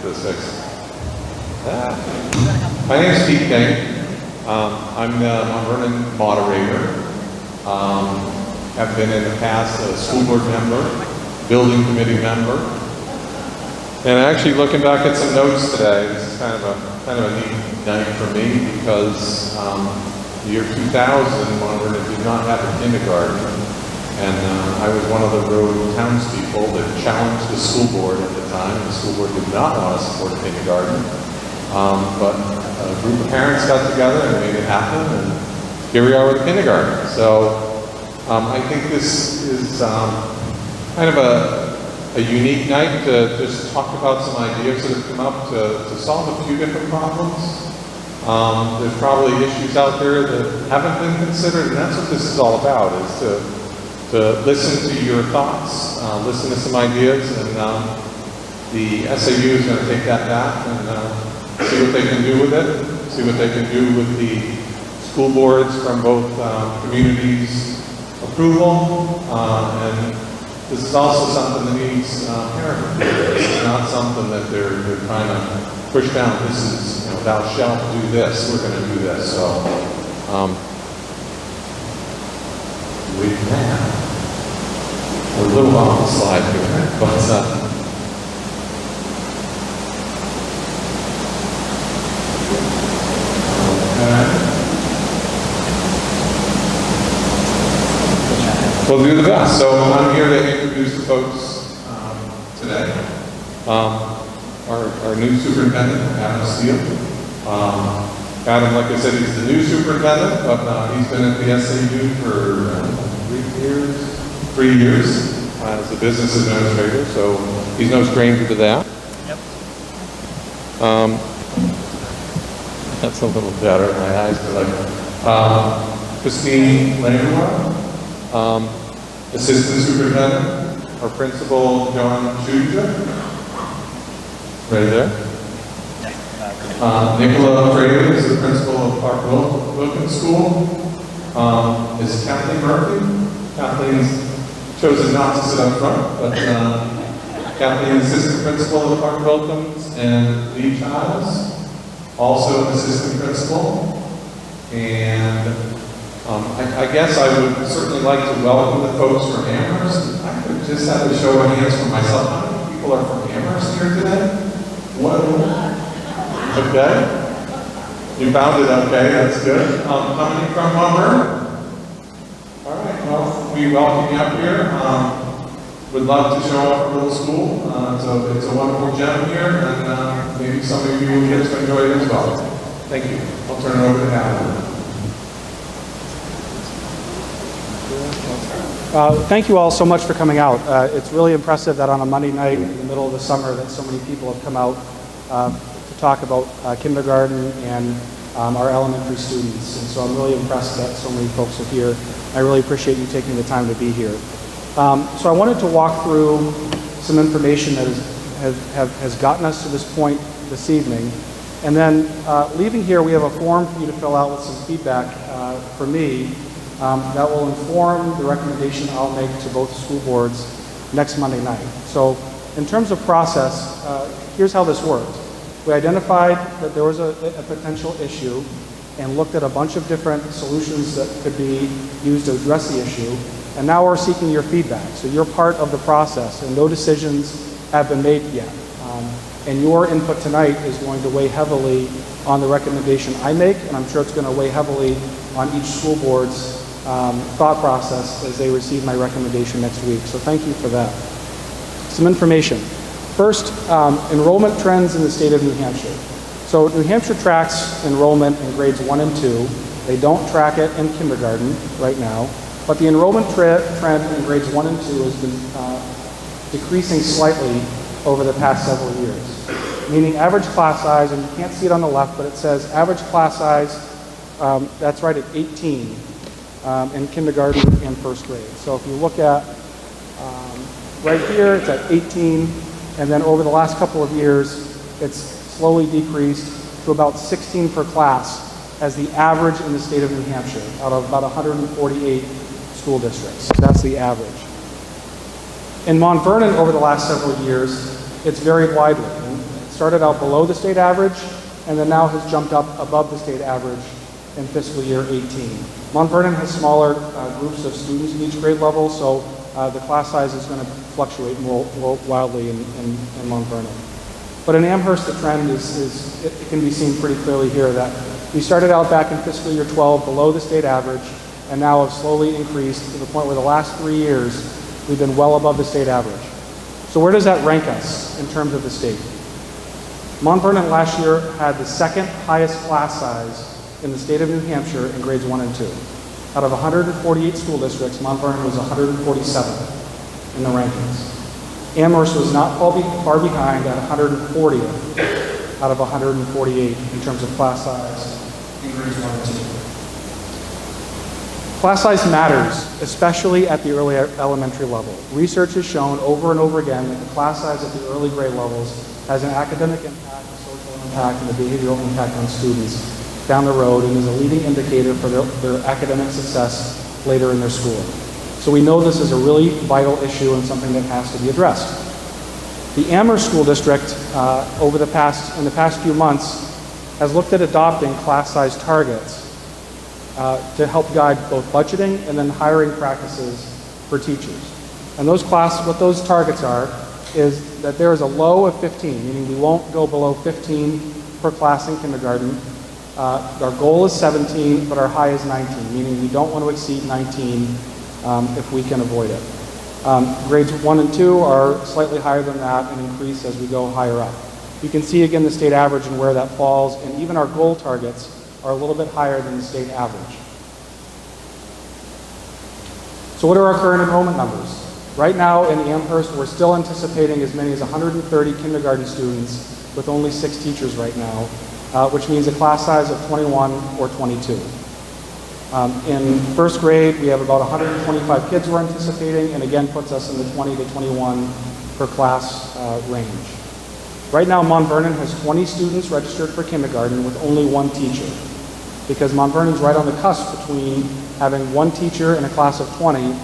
this fixed. My name is Steve King. I'm the Mount Vernon moderator. Have been in the past a school board member, building committee member. And actually looking back at some notes today, this is kind of a neat night for me because the year 2000, Mount Vernon did not have a kindergarten. And I was one of the road townspeople that challenged the school board at the time. The school board did not want to support a kindergarten. But a group of parents got together and made it happen, and here we are with kindergarten. So I think this is kind of a unique night to just talk about some ideas that have come up to solve a few different problems. There's probably issues out there that haven't been considered, and that's what this is all about, is to listen to your thoughts, listen to some ideas, and the SAU is going to take that back and see what they can do with it, see what they can do with the school boards from both communities' approval, and this is also something that needs parent approval. It's not something that they're trying to push down. This is, thou shalt do this, we're going to do this. So, with that, we're a little off the slide here, but we'll do the best. So I'm here to introduce the folks today. Our new superintendent, Adam Steele. Adam, like I said, he's the new superintendent, but he's been at the SAU for 3 years as a business administrator, so he's no stranger to that. Yep. That's a little better. My eyes are like Christine Langlois, assistant superintendent. Our principal, John Schuja, right there. Nicola Frater is the principal of Park Wilkins School. Is Kathleen Murphy. Kathleen's chosen not to sit up front, but Kathleen is assistant principal of Park Wilkins, and Lee Childs, also an assistant principal. And I guess I would certainly like to welcome the folks from Amherst. I could just have a show of hands for myself. How many people are from Amherst here today? What? Okay. You found it okay, that's good. How many from Mount Vernon? All right, well, we welcome you up here. Would love to show off our little school. It's a wonderful gem here, and maybe some of you will get to enjoy it as well. Thank you. I'll turn it over to Adam. Thank you all so much for coming out. It's really impressive that on a Monday night in the middle of the summer that so many people have come out to talk about kindergarten and our elementary students. And so I'm really impressed that so many folks are here. I really appreciate you taking the time to be here. So I wanted to walk through some information that has gotten us to this point this evening. And then leaving here, we have a form for you to fill out with some feedback for me that will inform the recommendation I'll make to both school boards next Monday night. So in terms of process, here's how this worked. We identified that there was a potential issue and looked at a bunch of different solutions that could be used to address the issue. And now we're seeking your feedback. So you're part of the process, and no decisions have been made yet. And your input tonight is going to weigh heavily on the recommendation I make, and I'm sure it's going to weigh heavily on each school board's thought process as they receive my recommendation next week. So thank you for that. Some information. First, enrollment trends in the state of New Hampshire. So New Hampshire tracks enrollment in grades 1 and 2. They don't track it in kindergarten right now, but the enrollment trend in grades 1 and 2 has been decreasing slightly over the past several years. Meaning average class size, and you can't see it on the left, but it says average class size, that's right at 18 in kindergarten and first grade. So if you look at right here, it's at 18. And then over the last couple of years, it's slowly decreased to about 16 per class as the average in the state of New Hampshire, out of about 148 school districts. That's the average. In Mount Vernon over the last several years, it's varied widely. It's started out below the state average and then now has jumped up above the state average in fiscal year 18. Mount Vernon has smaller groups of students in each grade level, so the class size is going to fluctuate more wildly in Mount Vernon. But in Amherst, the trend it can be seen pretty clearly here that we started out back in fiscal year 12 below the state average and now have slowly increased to the point where the last 3 years we've been well above the state average. So where does that rank us in terms of the state? Mount Vernon last year had the second highest class size in the state of New Hampshire in grades 1 and 2. Out of 148 school districts, Mount Vernon was 147th in the rankings. Amherst was not far behind at 140th out of 148 in terms of class size in grades 1 and 2. Class size matters, especially at the early elementary level. Research has shown over and over again that the class size at the early grade levels has an academic impact, a social impact, and a behavioral impact on students down the road and is a leading indicator for their academic success later in their schooling. So we know this is a really vital issue and something that has to be addressed. The Amherst School District, in the past few months, has looked at adopting class size targets to help guide both budgeting and then hiring practices for teachers. And what those targets are is that there is a low of 15, meaning we won't go below 15 per class in kindergarten. Our goal is 17, but our high is 19, meaning we don't want to exceed 19 if we can avoid it. Grades 1 and 2 are slightly higher than that and increase as we go higher up. You can see again the state average and where that falls, and even our goal targets are a little bit higher than the state average. So what are our current enrollment numbers? Right now in Amherst, we're still anticipating as many as 130 kindergarten students with only 6 teachers right now, which means a class size of 21 or 22. In first grade, we have about 125 kids we're anticipating, and again puts us in the 20 to 21 per class range. Right now, Mount Vernon has 20 students registered for kindergarten with only 1 teacher, because Mount Vernon's right on the cusp between having 1 teacher in a class of 20,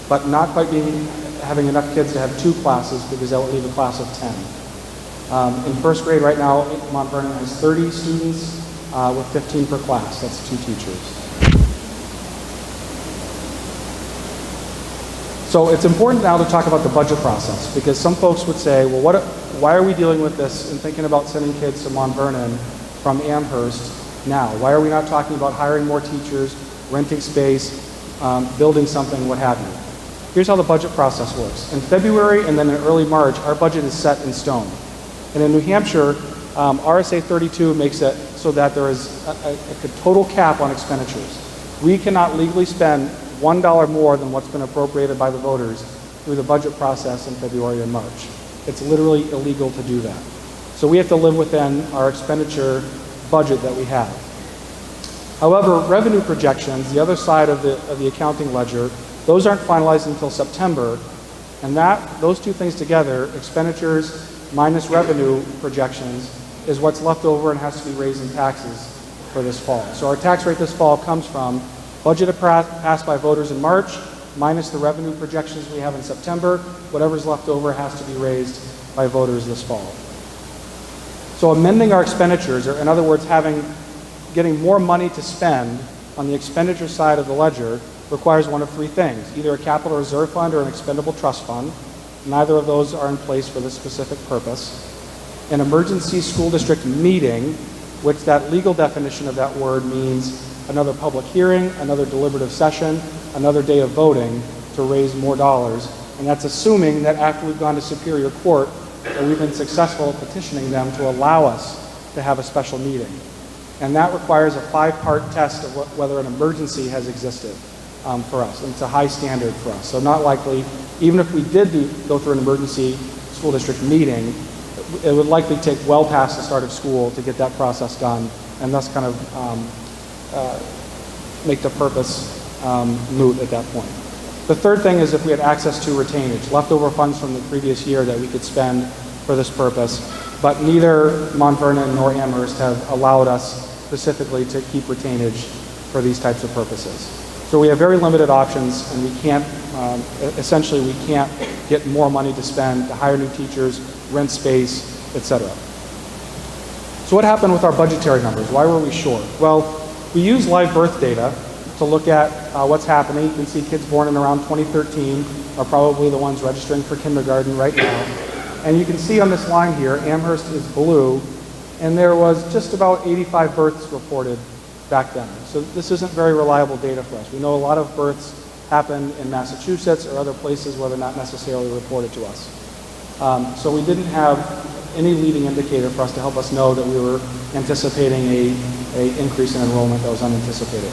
but not quite having enough kids to have 2 classes because that would leave a class of 10. In first grade right now, Mount Vernon has 30 students with 15 per class. That's 2 teachers. So it's important now to talk about the budget process, because some folks would say, well, why are we dealing with this and thinking about sending kids to Mount Vernon from Amherst now? Why are we not talking about hiring more teachers, renting space, building something, what have you? Here's how the budget process works. In February and then in early March, our budget is set in stone. And in New Hampshire, RSA 32 makes it so that there is a total cap on expenditures. We cannot legally spend $1 more than what's been appropriated by the voters through the budget process in February and March. It's literally illegal to do that. So we have to live within our expenditure budget that we have. However, revenue projections, the other side of the accounting ledger, those aren't finalized until September, and those two things together, expenditures minus revenue projections, is what's left over and has to be raised in taxes for this fall. So our tax rate this fall comes from budget passed by voters in March, minus the revenue projections we have in September. Whatever's left over has to be raised by voters this fall. So amending our expenditures, or in other words, getting more money to spend on the expenditure side of the ledger, requires one of 3 things: either a capital reserve fund or an expendable trust fund. Neither of those are in place for this specific purpose. An emergency school district meeting, which that legal definition of that word means another public hearing, another deliberative session, another day of voting to raise more dollars. And that's assuming that after we've gone to Superior Court, that we've been successful at petitioning them to allow us to have a special meeting. And that requires a 5-part test of whether an emergency has existed for us. And it's a high standard for us. So not likely, even if we did go through an emergency school district meeting, it would likely take well past the start of school to get that process done, and thus kind of make the purpose moot at that point. The third thing is if we had access to retainage, leftover funds from the previous year that we could spend for this purpose, but neither Mount Vernon nor Amherst have allowed us specifically to keep retainage for these types of purposes. So we have very limited options, and we can't, essentially we can't get more money to spend to hire new teachers, rent space, etc. So what happened with our budgetary numbers? Why were we short? Well, we used live birth data to look at what's happening. You can see kids born in around 2013 are probably the ones registering for kindergarten right now. And you can see on this line here, Amherst is blue, and there was just about 85 births reported back then. So this isn't very reliable data for us. We know a lot of births happen in Massachusetts or other places where they're not necessarily reported to us. So we didn't have any leading indicator for us to help us know that we were anticipating a increase in enrollment that was unanticipated.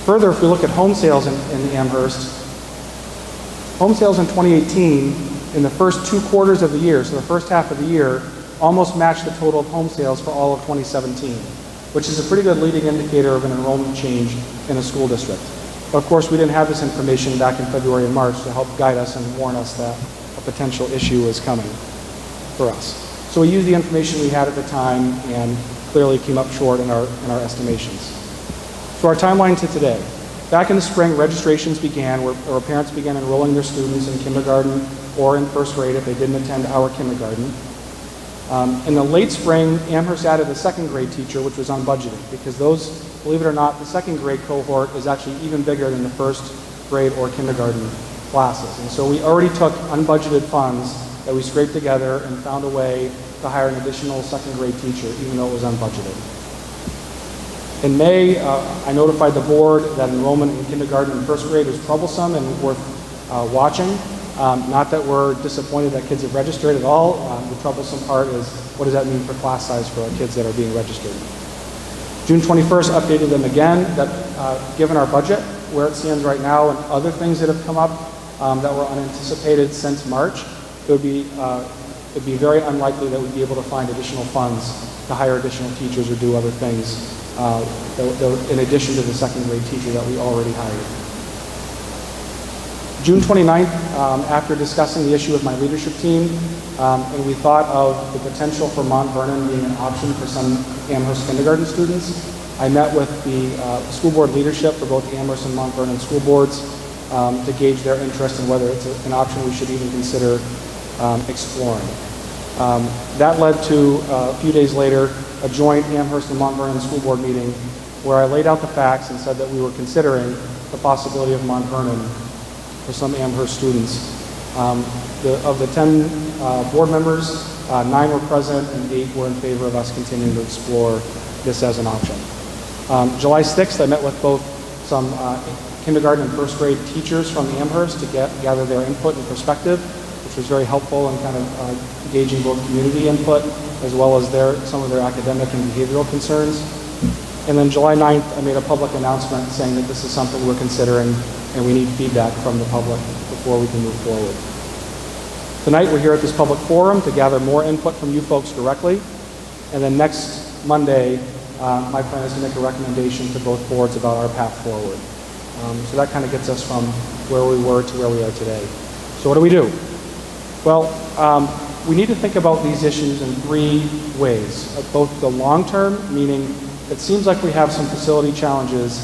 Further, if we look at home sales in Amherst, home sales in 2018, in the first 2 quarters of the year, so the first half of the year, almost matched the total of home sales for all of 2017, which is a pretty good leading indicator of an enrollment change in a school district. But of course, we didn't have this information back in February and March to help guide us and warn us that a potential issue was coming for us. So we used the information we had at the time and clearly came up short in our estimations. So our timeline to today. Back in the spring, registrations began where parents began enrolling their students in kindergarten or in first grade if they didn't attend our kindergarten. In the late spring, Amherst added a second grade teacher, which was unbudgeted, because those, believe it or not, the second grade cohort is actually even bigger than the first grade or kindergarten classes. And so we already took unbudgeted funds that we scraped together and found a way to hire an additional second grade teacher, even though it was unbudgeted. In May, I notified the board that enrollment in kindergarten and first grade was troublesome and worth watching. Not that we're disappointed that kids have registered at all. The troublesome part is, what does that mean for class size for our kids that are being registered? June 21st, updated them again that given our budget, where it stands right now, and other things that have come up that were unanticipated since March, it'd be very unlikely that we'd be able to find additional funds to hire additional teachers or do other things in addition to the second grade teacher that we already hired. June 29th, after discussing the issue with my leadership team, and we thought of the potential for Mount Vernon being an option for some Amherst kindergarten students, I met with the school board leadership for both the Amherst and Mount Vernon school boards to gauge their interest in whether it's an option we should even consider exploring. That led to, a few days later, a joint Amherst and Mount Vernon school board meeting where I laid out the facts and said that we were considering the possibility of Mount Vernon for some Amherst students. Of the 10 board members, 9 were present and 8 were in favor of us continuing to explore this as an option. July 6th, I met with both some kindergarten and first grade teachers from Amherst to gather their input and perspective, which was very helpful in kind of gauging both community input as well as some of their academic and behavioral concerns. And then July 9th, I made a public announcement saying that this is something we're considering and we need feedback from the public before we can move forward. Tonight, we're here at this public forum to gather more input from you folks directly. And then next Monday, my plan is to make a recommendation to both boards about our path forward. So that kind of gets us from where we were to where we are today. So what do? Well, we need to think about these issues in 3 ways. Both the long term, meaning it seems like we have some facility challenges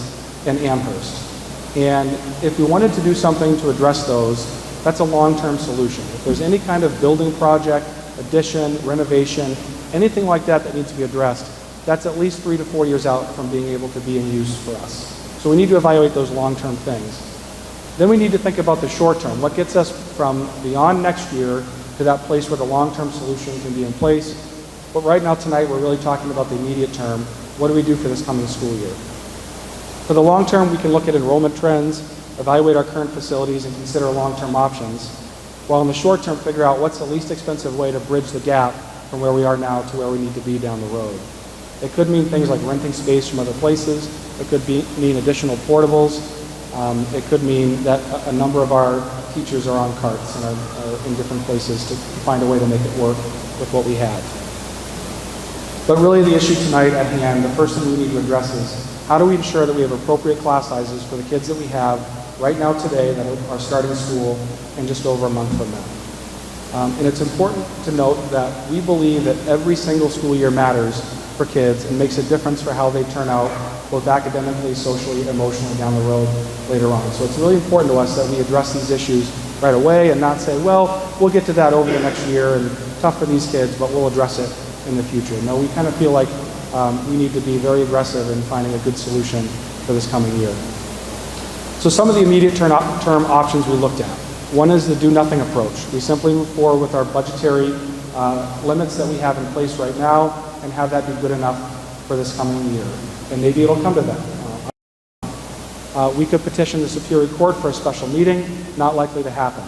in Amherst. And if we wanted to do something to address those, that's a long-term solution. If there's any kind of building project, addition, renovation, anything like that that needs to be addressed, that's at least 3 to 4 years out from being able to be in use for us. So we need to evaluate those long-term things. Then we need to think about the short term. What gets us from beyond next year to that place where the long-term solution can be in place? But right now tonight, we're really talking about the immediate term. What do we do for this coming school year? For the long term, we can look at enrollment trends, evaluate our current facilities, and consider long-term options, while in the short term, figure out what's the least expensive way to bridge the gap from where we are now to where we need to be down the road. It could mean things like renting space from other places. It could mean additional portables. It could mean that a number of our teachers are on carts and are in different places to find a way to make it work with what we have. But really the issue tonight at hand, the first thing we need to address is how do we ensure that we have appropriate class sizes for the kids that we have right now today that are starting school in just over a month from now. And it's important to note that we believe that every single school year matters for kids and makes a difference for how they turn out both academically, socially, emotionally down the road later on. So it's really important to us that we address these issues right away and not say, well, we'll get to that over the next year and tough for these kids, but we'll address it in the future. No, we kind of feel like we need to be very aggressive in finding a good solution for this coming year. So some of the immediate term options we looked at. One is the do-nothing approach. We simply move forward with our budgetary limits that we have in place right now and have that be good enough for this coming year. And maybe it'll come to that. We could petition the Superior Court for a special meeting, not likely to happen.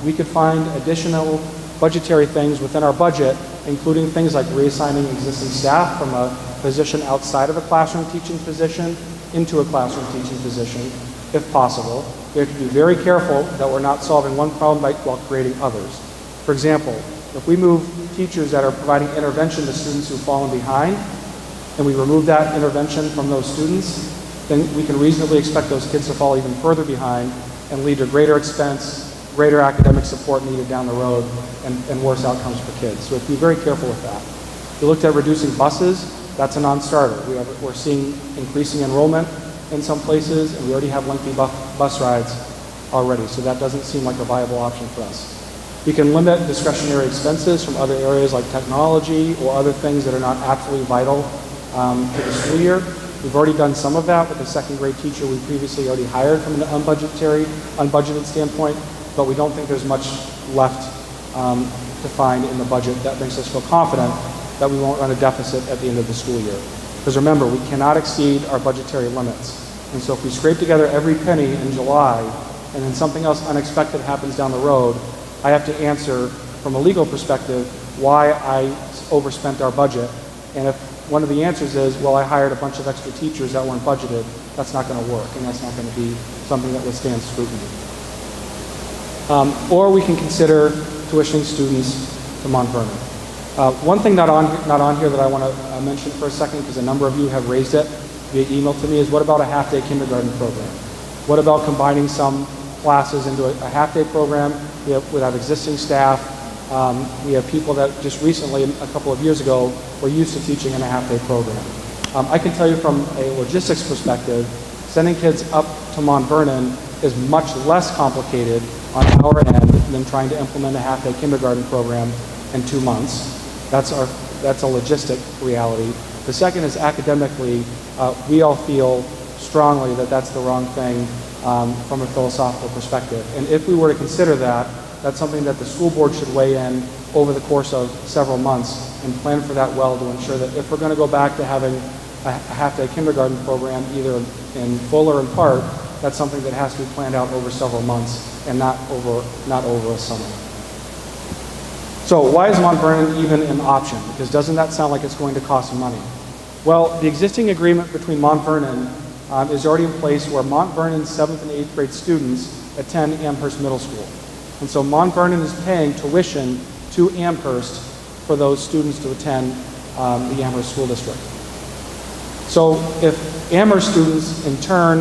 We could find additional budgetary things within our budget, including things like reassigning existing staff from a position outside of a classroom teaching position into a classroom teaching position, if possible. We have to be very careful that we're not solving one problem while creating others. For example, if we move teachers that are providing intervention to students who've fallen behind, and we remove that intervention from those students, then we can reasonably expect those kids to fall even further behind and lead to greater expense, greater academic support needed down the road, and worse outcomes for kids. So we have to be very careful with that. We looked at reducing buses. That's a non-starter. We're seeing increasing enrollment in some places, and we already have lengthy bus rides already, so that doesn't seem like a viable option for us. We can limit discretionary expenses from other areas like technology or other things that are not absolutely vital to the school year. We've already done some of that with the second grade teacher we previously already hired from an unbudgeted standpoint, but we don't think there's much left to find in the budget that makes us feel confident that we won't run a deficit at the end of the school year. Because remember, we cannot exceed our budgetary limits. And so if we scrape together every penny in July and then something else unexpected happens down the road, I have to answer from a legal perspective why I overspent our budget. And if one of the answers is, well, I hired a bunch of extra teachers that weren't budgeted, that's not going to work, and that's not going to be something that withstands scrutiny. Or we can consider tuitioning students to Mount Vernon. One thing not on here that I want to mention for a second, because a number of you have raised it via email to me, is what about a half-day kindergarten program? What about combining some classes into a half-day program? We have existing staff. We have people that just recently, a couple of years ago, were used to teaching in a half-day program. I can tell you from a logistics perspective, sending kids up to Mount Vernon is much less complicated on our end than trying to implement a half-day kindergarten program in 2 months. That's a logistic reality. The second is academically, we all feel strongly that that's the wrong thing from a philosophical perspective. And if we were to consider that, that's something that the school board should weigh in over the course of several months and plan for that well to ensure that if we're going to go back to having a half-day kindergarten program, either in full or in part, that's something that has to be planned out over several months and not over a summer. So why is Mount Vernon even an option? Because doesn't that sound like it's going to cost money? Well, the existing agreement between Mount Vernon is already in place where Mount Vernon's 7th and 8th grade students attend Amherst Middle School. And so Mount Vernon is paying tuition to Amherst for those students to attend the Amherst School District. So if Amherst students in turn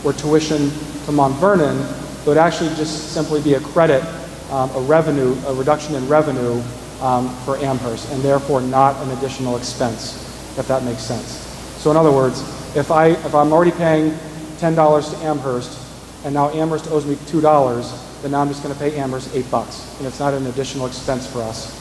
were tuitioned to Mount Vernon, it would actually just simply be a credit, a reduction in revenue for Amherst, and therefore not an additional expense, if that makes sense. So in other words, if I'm already paying $10 to Amherst, and now Amherst owes me $2, then now I'm just going to pay Amherst $8, and it's not an additional expense for us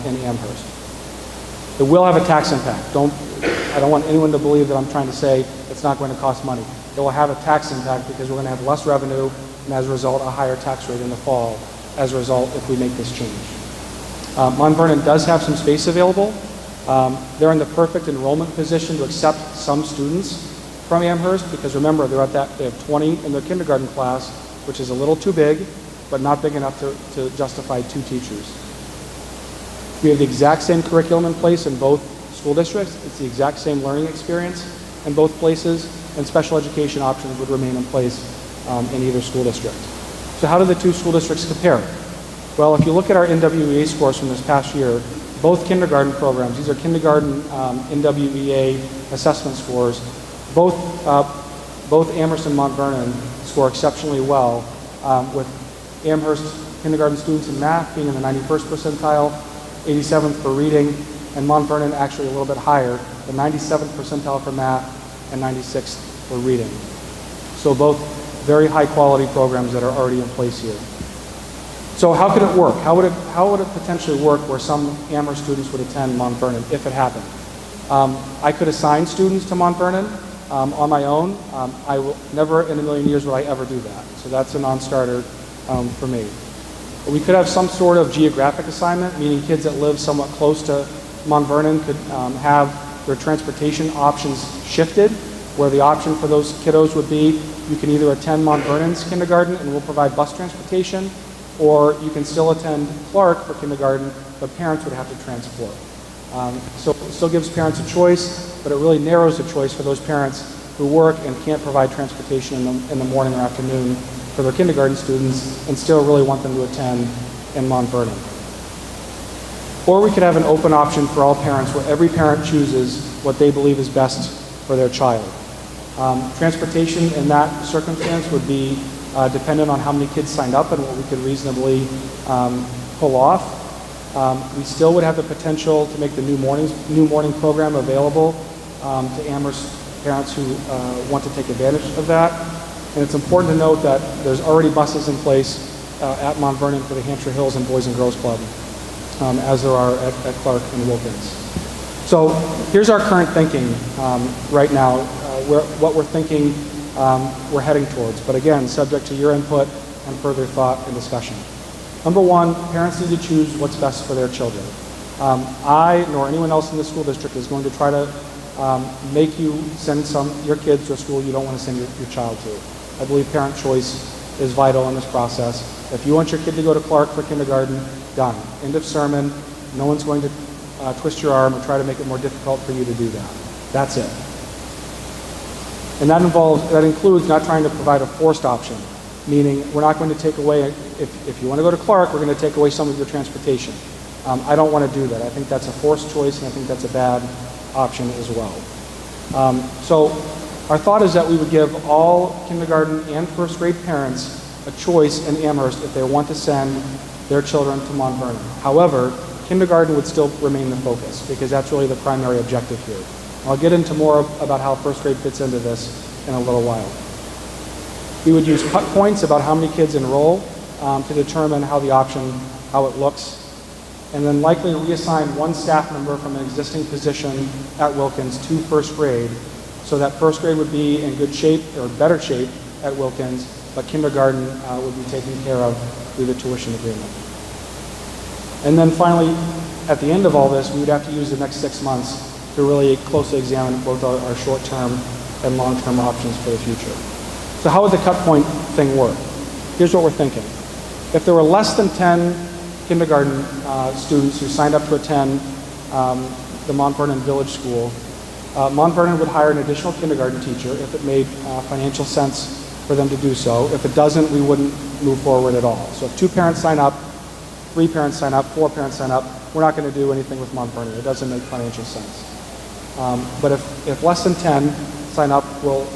in Amherst. It will have a tax impact. I don't want anyone to believe that I'm trying to say it's not going to cost money. It will have a tax impact because we're going to have less revenue, and as a result, a higher tax rate in the fall as a result if we make this change. Mount Vernon does have some space available. They're in the perfect enrollment position to accept some students from Amherst because remember, they have 20 in their kindergarten class, which is a little too big, but not big enough to justify 2 teachers. We have the exact same curriculum in place in both school districts. It's the exact same learning experience in both places, and special education options would remain in place in either school district. So how do the 2 school districts compare? Well, if you look at our NWEA scores from this past year, both kindergarten programs, these are kindergarten NWEA assessment scores, both Amherst and Mount Vernon score exceptionally well, with Amherst kindergarten students in math being in the 91st percentile, 87th for reading, and Mount Vernon actually a little bit higher, the 97th percentile for math and 96th for reading. So both very high quality programs that are already in place here. So how could it work? How would it potentially work where some Amherst students would attend Mount Vernon if it happened? I could assign students to Mount Vernon on my own. I will never in a million years will I ever do that. So that's a non-starter for me. We could have some sort of geographic assignment, meaning kids that live somewhat close to Mount Vernon could have their transportation options shifted, where the option for those kiddos would be you can either attend Mount Vernon's kindergarten and we'll provide bus transportation, or you can still attend Clark for kindergarten, but parents would have to transport. So it still gives parents a choice, but it really narrows the choice for those parents who work and can't provide transportation in the morning or afternoon for their kindergarten students and still really want them to attend in Mount Vernon. Or we could have an open option for all parents where every parent chooses what they believe is best for their child. Transportation in that circumstance would be dependent on how many kids signed up and what we could reasonably pull off. We still would have the potential to make the new morning program available to Amherst parents who want to take advantage of that. And it's important to note that there's already buses in place at Mount Vernon for the Hampshire Hills and Boys and Girls Club, as there are at Clark and Wilkins. So here's our current thinking right now, what we're thinking we're heading towards. But again, subject to your input and further thought and discussion. Number one, parents need to choose what's best for their children. I, nor anyone else in the school district, is going to try to make you send your kids to a school you don't want to send your child to. I believe parent choice is vital in this process. If you want your kid to go to Clark for kindergarten, done. End of sermon. No one's going to twist your arm or try to make it more difficult for you to do that. That's it. And that includes not trying to provide a forced option, meaning we're not going to take away, if you want to go to Clark, we're going to take away some of your transportation. I don't want to do that. I think that's a forced choice, and I think that's a bad option as well. So our thought is that we would give all kindergarten and first grade parents a choice in Amherst if they want to send their children to Mount Vernon. However, kindergarten would still remain the focus because that's really the primary objective here. I'll get into more about how first grade fits into this in a little while. We would use cut points about how many kids enroll to determine how it looks, and then likely reassign one staff member from an existing position at Wilkins to first grade, so that first grade would be in good shape or better shape at Wilkins, but kindergarten would be taken care of through the tuition agreement. And then finally, at the end of all this, we would have to use the next 6 months to really closely examine both our short-term and long-term options for the future. So how would the cut point thing work? Here's what we're thinking. If there were less than 10 kindergarten students who signed up to attend the Mount Vernon Village School, Mount Vernon would hire an additional kindergarten teacher if it made financial sense for them to do so. If it doesn't, we wouldn't move forward at all. So if 2 parents sign up, 3 parents sign up, 4 parents sign up, we're not going to do anything with Mount Vernon. It doesn't make financial sense. But if less than 10 sign up,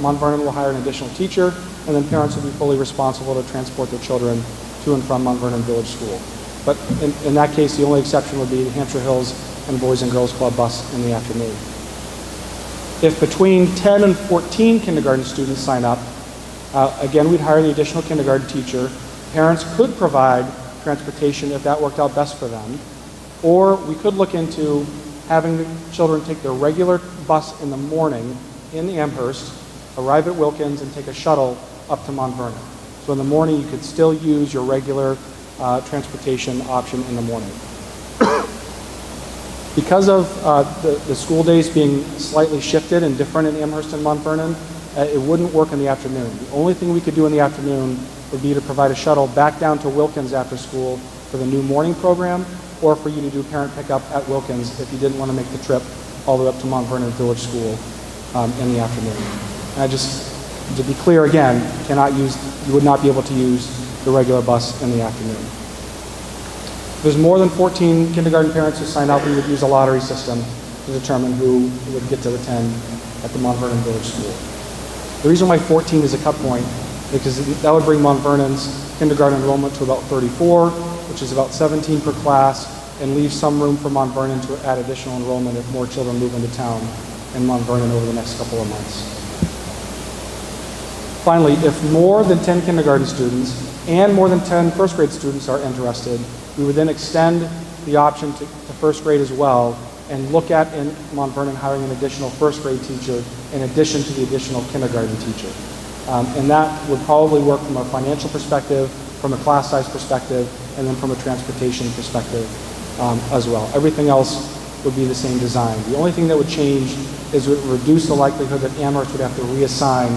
Mount Vernon will hire an additional teacher, and then parents will be fully responsible to transport their children to and from Mount Vernon Village School. But in that case, the only exception would be the Hampshire Hills and Boys and Girls Club bus in the afternoon. If between 10 and 14 kindergarten students sign up, again, we'd hire the additional kindergarten teacher. Parents could provide transportation if that worked out best for them, or we could look into having the children take their regular bus in the morning in Amherst, arrive at Wilkins, and take a shuttle up to Mount Vernon. So in the morning, you could still use your regular transportation option in the morning. Because of the school days being slightly shifted and different in Amherst and Mount Vernon, it wouldn't work in the afternoon. The only thing we could do in the afternoon would be to provide a shuttle back down to Wilkins after school for the new morning program, or for you to do parent pickup at Wilkins if you didn't want to make the trip all the way up to Mount Vernon Village School in the afternoon. And to be clear again, you would not be able to use the regular bus in the afternoon. If there's more than 14 kindergarten parents who sign up, we would use a lottery system to determine who would get to attend at the Mount Vernon Village School. The reason why 14 is a cut point is because that would bring Mount Vernon's kindergarten enrollment to about 34, which is about 17 per class, and leave some room for Mount Vernon to add additional enrollment if more children move into town in Mount Vernon over the next couple of months. Finally, if more than 10 kindergarten students and more than 10 first grade students are interested, we would then extend the option to first grade as well and look at in Mount Vernon hiring an additional first grade teacher in addition to the additional kindergarten teacher. And that would probably work from a financial perspective, from a class size perspective, and then from a transportation perspective as well. Everything else would be the same design. The only thing that would change is it would reduce the likelihood that Amherst would have to reassign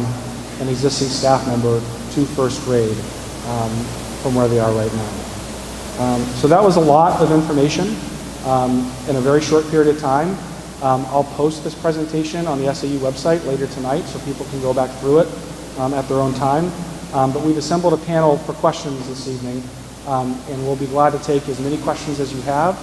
an existing staff member to first grade from where they are right now. So that was a lot of information in a very short period of time. I'll post this presentation on the SAU website later tonight so people can go back through it at their own time. But we've assembled a panel for questions this evening, and we'll be glad to take as many questions as you have.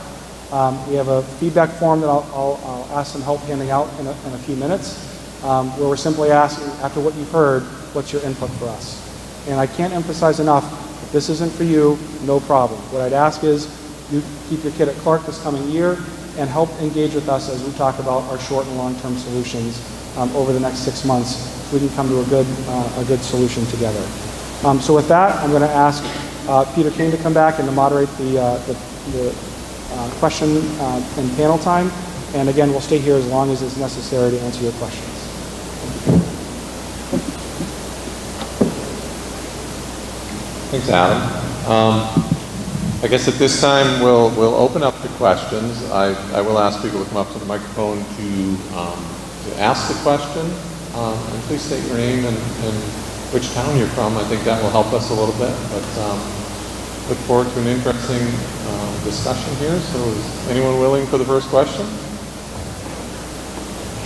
We have a feedback form that I'll ask some help handing out in a few minutes, where we're simply asking, after what you've heard, what's your input for us? And I can't emphasize enough, if this isn't for you, no problem. What I'd ask is you keep your kid at Clark this coming year and help engage with us as we talk about our short and long-term solutions over the next 6 months so we can come to a good solution together. So with that, I'm going to ask Peter King to come back and to moderate the question and panel time. And again, we'll stay here as long as it's necessary to answer your questions. Thanks, Adam. I guess at this time we'll open up the questions. I will ask people to come up to the microphone to ask the question. And please state your name and which town you're from. I think that will help us a little bit. But look forward to an interesting discussion here. So is anyone willing for the first question?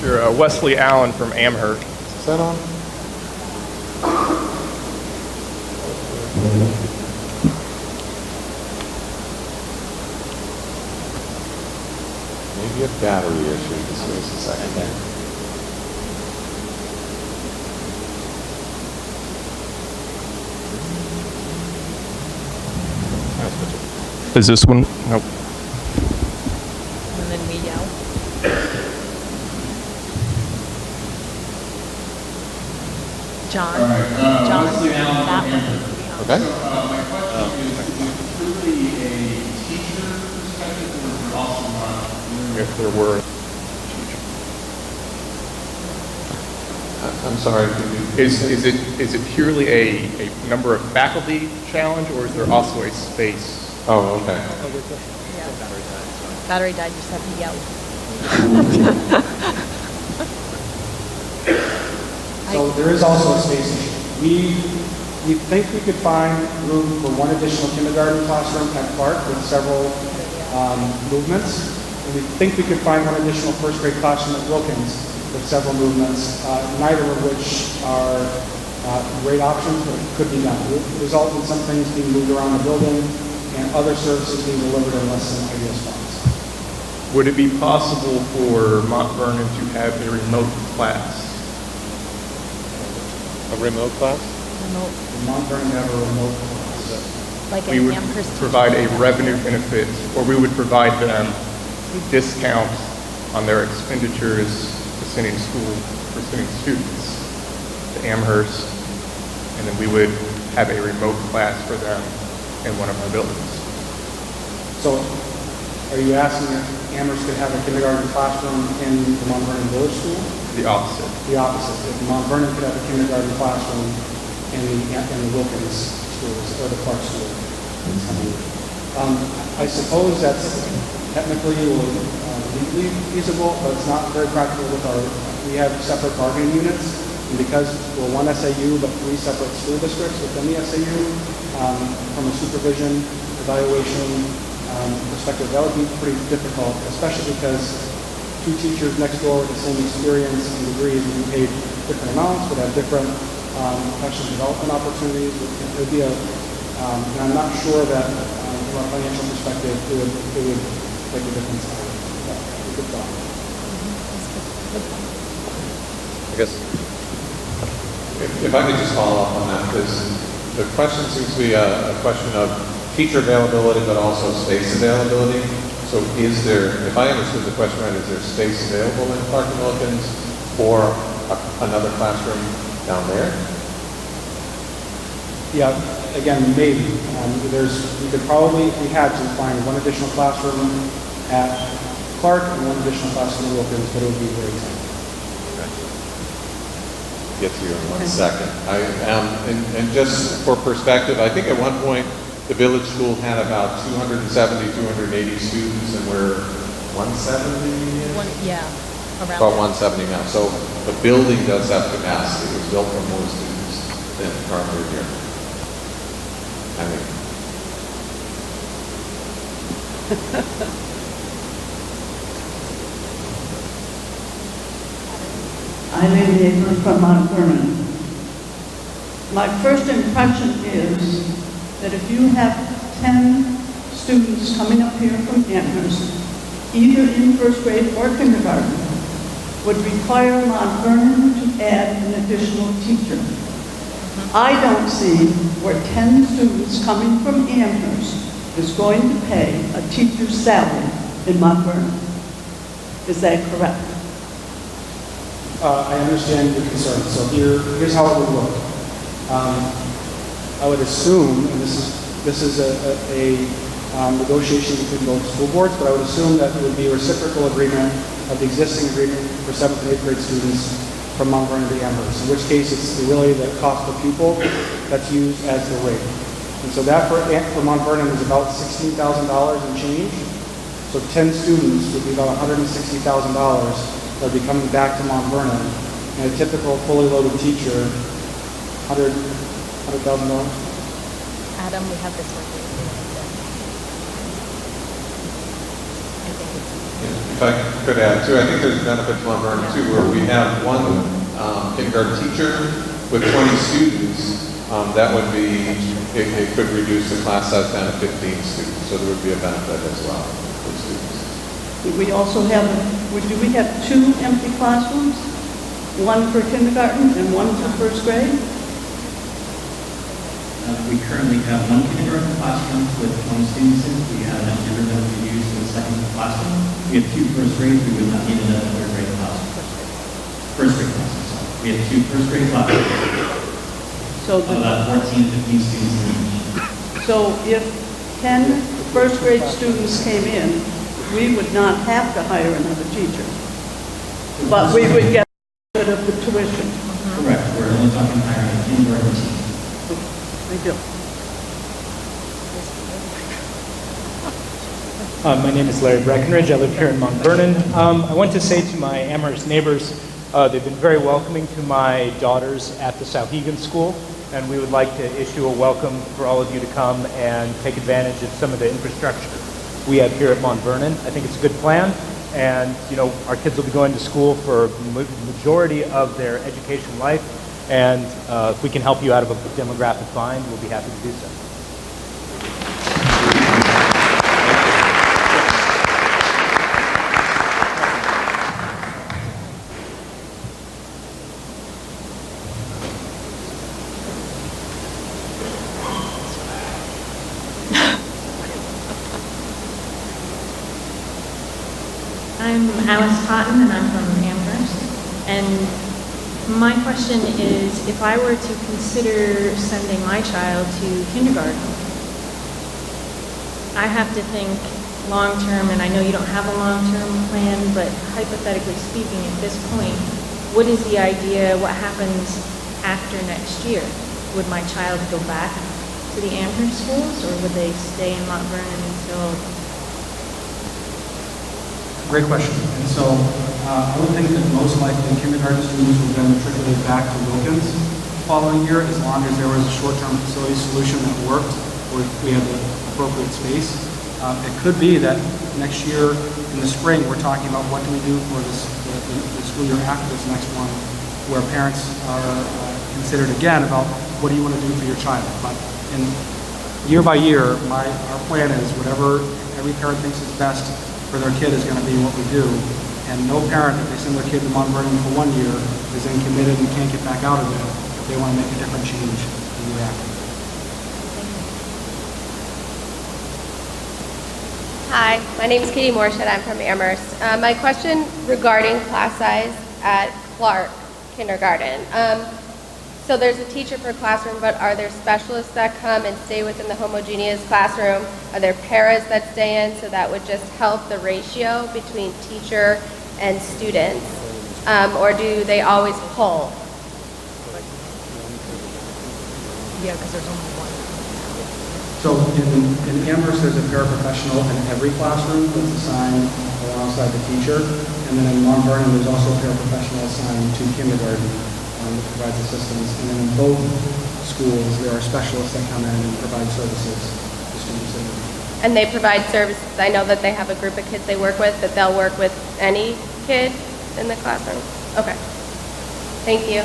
Sure. Wesley Allen from Amherst. Is that on? Maybe a battery issue. Just give us a second here. Is this one? Nope. And then we yell. John. All right. John. Wesley Allen That from one. Amherst. Okay. My question is it truly a teacher perspective or is it also not? If there were. I'm sorry. Is it purely a number of faculty challenge, or is there also a space? Oh, okay. Yeah. Battery died, just have to yell. So there is also a space issue. We think we could find room for one additional kindergarten classroom at Clark with several movements. And we think we could find one additional first grade classroom at Wilkins with several movements, neither of which are great options, but it could be done. It would result in some things being moved around the building and other services being delivered in less than ideal spots. Would it be possible for Mount Vernon to have a remote class? A remote class? Remote, Mount Vernon have a remote class. like We an would Amherst teacher. provide a revenue benefit, or we would provide them a discount on their expenditures for sending students to Amherst, and then we would have a remote class for them in one of our buildings. So are you asking if Amherst could have a kindergarten classroom in the Mount Vernon Village School? The opposite. The opposite. If Mount Vernon could have a kindergarten classroom in the Wilkins schools or the Clark school. I suppose that's technically legally feasible, but it's not very practical with we have separate bargaining units, and because we're one SAU but 3 separate school districts within the SAU, from a supervision, evaluation perspective, that would be pretty difficult, especially because 2 teachers next door with the same experience and degrees would be paid different amounts, would have different professional development opportunities. It would be and I'm not sure that from a financial perspective it would make a difference. Good thought. I guess if I could just follow up on that, because the question seems to be a question of teacher availability, but also space availability. So is there, if I understood the question right, is there space available in Clark and Wilkins for another classroom down there? Yeah, again, maybe. We could probably, if we had to, find one additional classroom at Clark and one additional classroom in Wilkins, but it would be very expensive. Get to you in 1 second. And just for perspective, I think at one point the village school had about 270, 280 students, and we're 170. Yeah, around. About 170 now. So the building does have capacity. It was built for more students than currently here. I mean, Eileen Haver from Mount Vernon. My first impression is that if you have 10 students coming up here from Amherst, either in first grade or kindergarten, would require Mount Vernon to add an additional teacher. I don't see where 10 students coming from Amherst is going to pay a teacher's salary in Mount Vernon. Is that correct? I understand your concern. So here's how it would look. I would assume, and this is a negotiation between both school boards, but I would assume that it would be a reciprocal agreement of the existing agreement for 7th and 8th grade students from Mount Vernon to Amherst, in which case it's really the cost per pupil that's used as the rate. And so that for Mount Vernon is about $16,000 and change. So 10 students would be about $160,000 that would be coming back to Mount Vernon. And a typical fully loaded teacher, $100,000. Adam, we have this one here. I think it's. if I could add too, I think there's benefit to Mount Vernon too, where we have one kindergarten teacher with 20 students. That would be, it could reduce the class size down to 15 students. So there would be a benefit as well for students. We also have, do we have 2 empty classrooms? One for kindergarten and one for first grade? We currently have one kindergarten classroom with 20 students in. We have an empty room that we use in the second classroom. We have 2 first grades. We would not need another third grade classroom. First grade classroom, sorry. We have 2 first grade classrooms. So, About 14 to 15 students in each. so if 10 first grade students came in, we would not have to hire another teacher. But we would get rid of the tuition. Correct. We're only talking hiring a kindergarten teacher. Thank you. My name is Larry Breckenridge. I live here in Mount Vernon. I want to say to my Amherst neighbors, they've been very welcoming to my daughters at the Souhegan School, and we would like to issue a welcome for all of you to come and take advantage of some of the infrastructure we have here at Mount Vernon. I think it's a good plan, and our kids will be going to school for the majority of their education life, and if we can help you out of a demographic bind, we'll be happy to do so. I'm Alice Totten, and I'm from Amherst. And my question is, if I were to consider sending my child to kindergarten, I have to think long-term, and I know you don't have a long-term plan, but hypothetically speaking, at this point, what is the idea, what happens after next year? Would my child go back to the Amherst schools, or would they stay in Mount Vernon until? Great question. And so I would think that most likely kindergarten students would then matriculate back to Wilkins the following year, as long as there was a short-term facility solution that worked, or if we had the appropriate space. It could be that next year in the spring, we're talking about what do we do for the school year after this next one, where parents are considered again about what do you want to do for your child. But in year by year, our plan is whatever every parent thinks is best for their kid is going to be what we do. And no parent, if they send their kid to Mount Vernon for 1 year, is then committed and can't get back out of it if they want to make a different change the year after. Hi, my name is Katie Morshed. I'm from Amherst. My question regarding class size at Clark Kindergarten. So there's a teacher per classroom, but are there specialists that come and stay within the homogeneous classroom? Are there paras that stay in? So that would just help the ratio between teacher and students. Or do they always pull? Yeah, because there's only one. So in Amherst, there's a paraprofessional in every classroom that's assigned alongside the teacher. And then in Mount Vernon, there's also a paraprofessional assigned to kindergarten that provides assistance. And then in both schools, there are specialists that come in and provide services to students. And they provide services. I know that they have a group of kids they work with, but they'll work with any kid in the classroom. Okay. Thank you.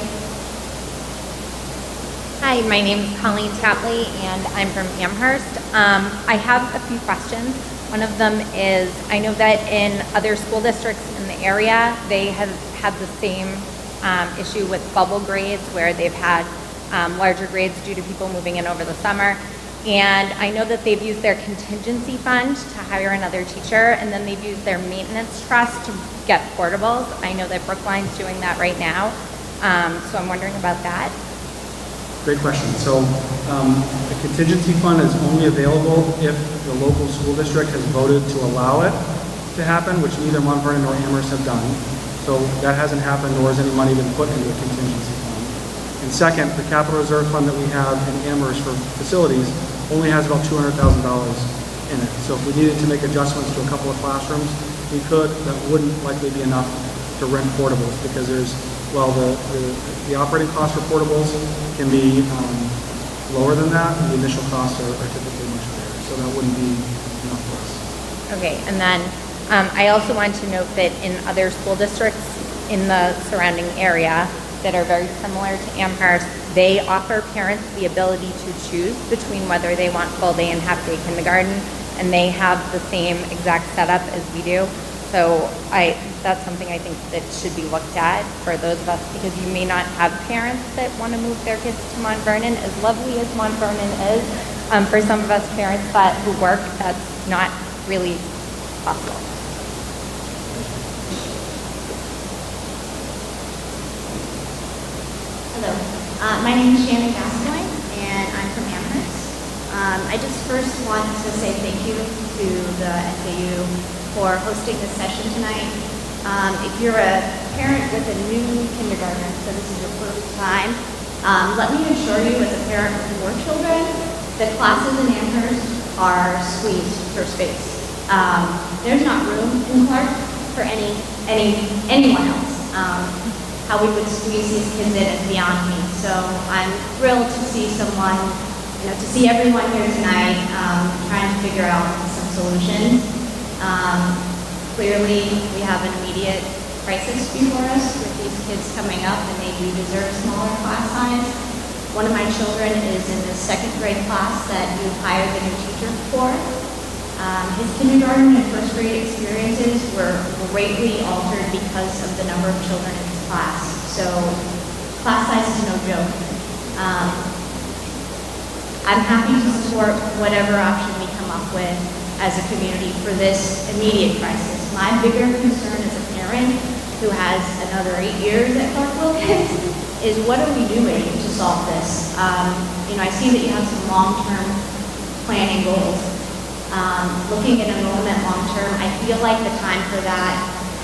Hi, my name is Colleen Tapley, and I'm from Amherst. I have a few questions. One of them is, I know that in other school districts in the area, they have had the same issue with bubble grades, where they've had larger grades due to people moving in over the summer. And I know that they've used their contingency fund to hire another teacher, and then they've used their maintenance trust to get portables. I know that Brookline's doing that right now, so I'm wondering about that. Great question. So the contingency fund is only available if the local school district has voted to allow it to happen, which neither Mount Vernon nor Amherst have done. So that hasn't happened, nor has any money been put into a contingency fund. And second, the capital reserve fund that we have in Amherst for facilities only has about $200,000 in it. So if we needed to make adjustments to a couple of classrooms, we could. That wouldn't likely be enough to rent portables, because there's, well, the operating costs for portables can be lower than that, and the initial costs are typically much higher. So that wouldn't be enough for us. Okay, and then I also want to note that in other school districts in the surrounding area that are very similar to Amherst, they offer parents the ability to choose between whether they want full day and half day kindergarten, and they have the same exact setup as we do. So that's something I think that should be looked at for those of us, because you may not have parents that want to move their kids to Mount Vernon, as lovely as Mount Vernon is. For some of us parents who work, that's not really possible. Hello, my name is Shannon Gascoigne, and I'm from Amherst. I just first want to say thank you to the SAU for hosting this session tonight. If you're a parent with a new kindergartner, so this is your first time, let me assure you, as a parent with 4 children, the classes in Amherst are squeezed for space. There's not room in Clark for anyone else. How we would squeeze these kids in is beyond me. So I'm thrilled to see someone, to see everyone here tonight trying to figure out some solutions. Clearly, we have an immediate crisis before us with these kids coming up, and they do deserve a smaller class size. One of my children is in the 2nd grade class that you hired the new teacher for. His kindergarten and 1st grade experiences were greatly altered because of the number of children in his class. So class size is no joke. I'm happy to support whatever option we come up with as a community for this immediate crisis. My bigger concern as a parent who has another 8 years at Clark Wilkins is, what are we doing to solve this? I see that you have some long-term planning goals. Looking at enrollment long-term, I feel like the time for that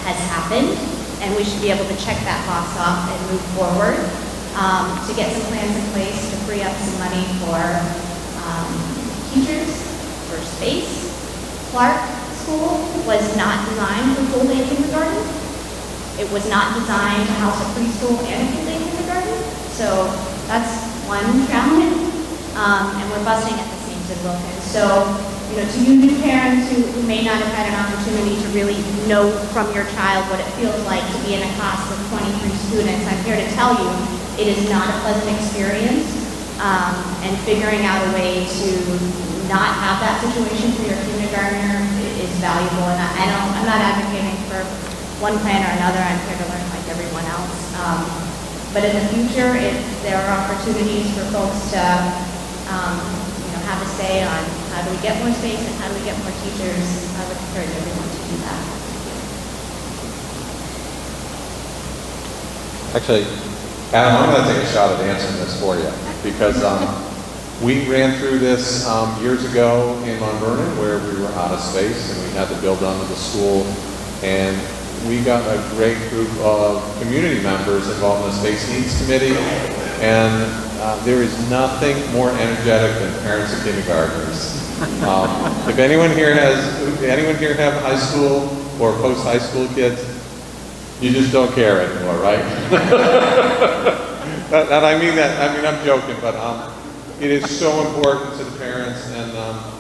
has happened, and we should be able to check that box off and move forward to get some plans in place to free up some money for teachers, for space. Clark School was not designed for full-day kindergarten. It was not designed to house a preschool and a full-day kindergarten. So that's one challenge, and we're busting at the seams in Wilkins. So, to you new parents who may not have had an opportunity to really know from your child what it feels like to be in a class with 23 students, I'm here to tell you it is not a pleasant experience, and figuring out a way to not have that situation for your kindergartner is valuable. And I'm not advocating for one plan or another. I'm here to learn like everyone else. But in the future, if there are opportunities for folks to have a say on how do we get more space and how do we get more teachers, I would encourage everyone to do that. Actually, Adam, I'm going to take a shot at answering this for you because we ran through this years ago in Mount Vernon where we were out of space and we had to build onto the school. And we got a great group of community members involved in the Space Needs Committee. And there is nothing more energetic than parents of kindergartners. If anyone here have high school or post-high school kids, you just don't care anymore, right? And I mean that, I'm joking, but it is so important to the parents, and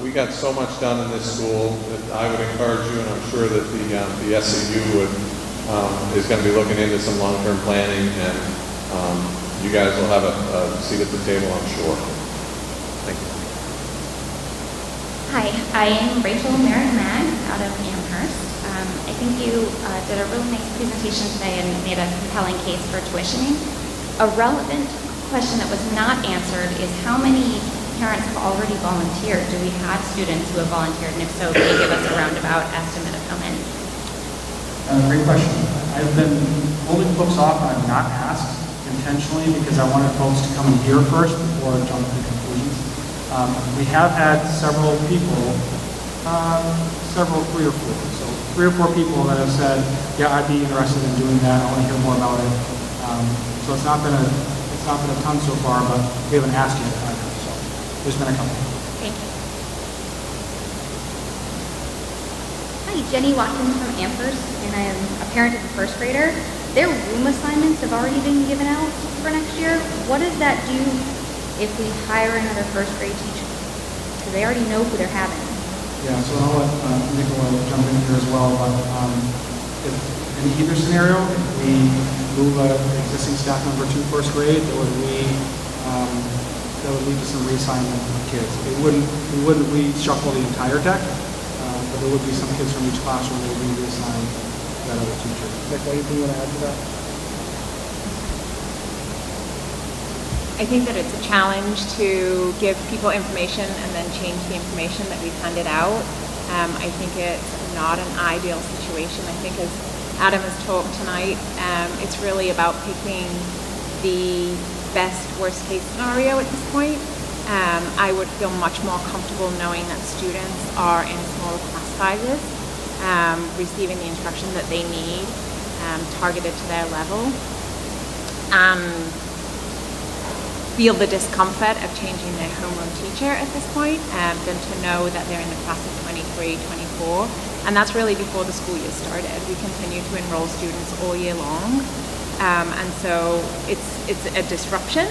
we got so much done in this school that I would encourage you, and I'm sure that the SAU is going to be looking into some long-term planning, and you guys will have a seat at the table, I'm sure. Thank you. Hi, I am Rachel Merrick-Mag out of Amherst. I think you did a really nice presentation today and made a compelling case for tuitioning. A relevant question that was not answered is how many parents have already volunteered? Do we have students who have volunteered? And if so, can you give us a roundabout estimate of how many? Great question. I've been holding folks off and I've not asked intentionally because I wanted folks to come and hear first before jumping to conclusions. We have had several people, 3 or 4. So 3 or 4 people that have said, yeah, I'd be interested in doing that. I want to hear more about it. So it's not been a ton so far, but we haven't asked yet either. So there's been a couple. Thank you. Hi, Jenny Watkins from Amherst, and I am a parent of a first grader. Their room assignments have already been given out for next year. What does that do if we hire another first grade teacher? Because they already know who they're having. Yeah, so I'll let Nicola jump in here as well, but if in either scenario, if we move an existing staff member to first grade, that would lead to some reassignment of kids. We wouldn't reshuffle the entire deck, but there would be some kids from each classroom that would be reassigned to that other teacher. Nicola, anything you want to add to that? I think that it's a challenge to give people information and then change the information that we've handed out. I think it's not an ideal situation. I think as Adam has talked tonight, it's really about picking the best worst case scenario at this point. I would feel much more comfortable knowing that students are in smaller class sizes, receiving the instruction that they need, targeted to their level. Feel the discomfort of changing their homeroom teacher at this point, than to know that they're in the class of 23, 24. And that's really before the school year started. We continue to enroll students all year long. And so it's a disruption.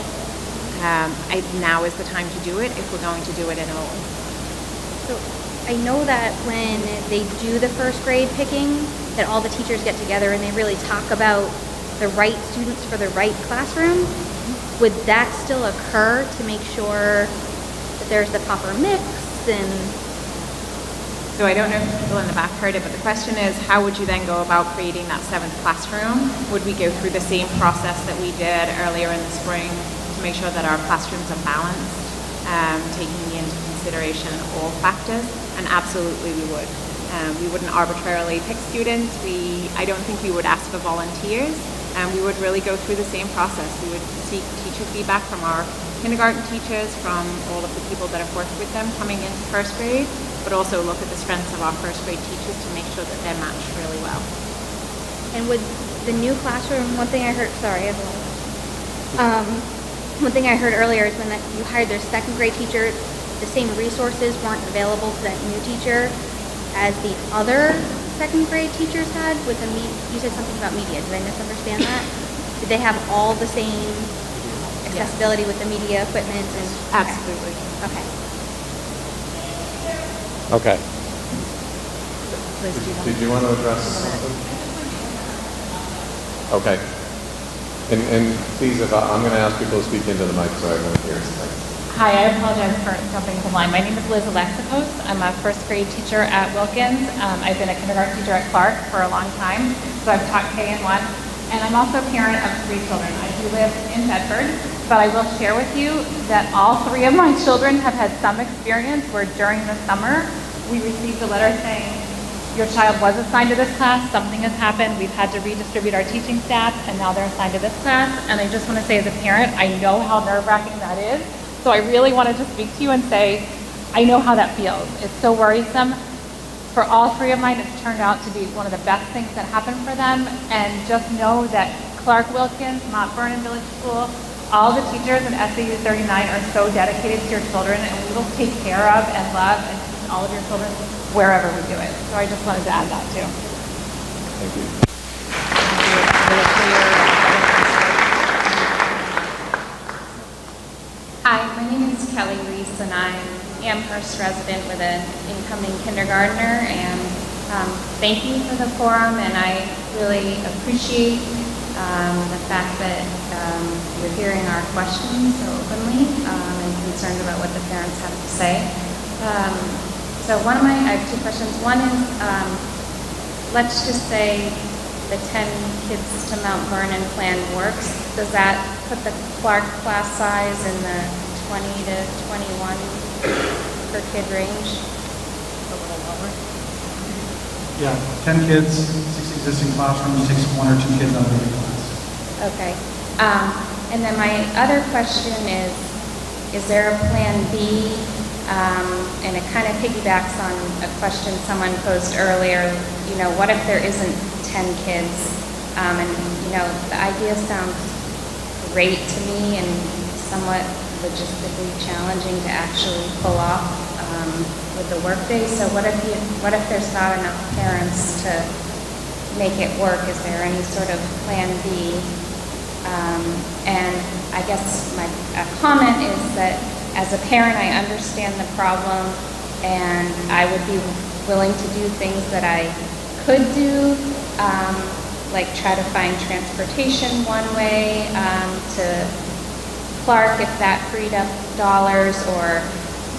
Now is the time to do it if we're going to do it at all. So I know that when they do the first grade picking, that all the teachers get together and they really talk about the right students for the right classroom. Would that still occur to make sure that there's the proper mix? And so I don't know if people in the back heard it, but the question is, how would you then go about creating that 7th classroom? Would we go through the same process that we did earlier in the spring to make sure that our classrooms are balanced, taking into consideration all factors? And absolutely we would. We wouldn't arbitrarily pick students. I don't think we would ask for volunteers. We would really go through the same process. We would seek teacher feedback from our kindergarten teachers, from all of the people that have worked with them coming into first grade, but also look at the strengths of our first grade teachers to make sure that they're matched really well. And with the new classroom, one thing I heard earlier is when you hired their second grade teacher, the same resources weren't available to that new teacher as the other second grade teachers had with the you said something about media. Did I misunderstand that? Did they have all the same accessibility with the media equipment? And absolutely. Okay. Okay. Did you want to address something? Okay. And please, I'm going to ask people to speak into the mic so everyone hears. Hi, I apologize for jumping the line. My name is Liz Alexakos. I'm a first grade teacher at Wilkins. I've been a kindergarten teacher at Clark for a long time, so I've taught K-1. And I'm also a parent of 3 children. I do live in Bedford, but I will share with you that all 3 of my children have had some experience where during the summer we received a letter saying, your child was assigned to this class, something has happened, we've had to redistribute our teaching staff, and now they're assigned to this class. And I just want to say as a parent, I know how nerve-wracking that is. So I really wanted to speak to you and say, I know how that feels. It's so worrisome. For all three of mine, it's turned out to be one of the best things that happened for them. And just know that Clark Wilkins, Mount Vernon Village School, all the teachers in SAU 39 are so dedicated to your children, and we will take care of and love and teach all of your children wherever we do it. So I just wanted to add that too. Thank you. Hi, my name is Kelly Reese, and I'm Amherst resident with an incoming kindergartner. And thank you for the forum, and I really appreciate the fact that you're hearing our questions so openly and concerned about what the parents have to say. So I have two questions. One is, let's just say the 10 kids to Mount Vernon plan works. Does that put the Clark class size in the 20 to 21 per kid range? A little lower? Yeah, 10 kids, 6 existing classrooms, takes 1 or 2 kids out of every class. Okay. And then my other question is there a plan B? And it kind of piggybacks on a question someone posed earlier. You know, what if there isn't 10 kids? And, you know, the idea sounds great to me and somewhat logistically challenging to actually pull off with the workday. So what if there's not enough parents to make it work? Is there any sort of plan B? And I guess my comment is that as a parent, I understand the problem, and I would be willing to do things that I could do, like try to find transportation one way to Clark if that freed up dollars, or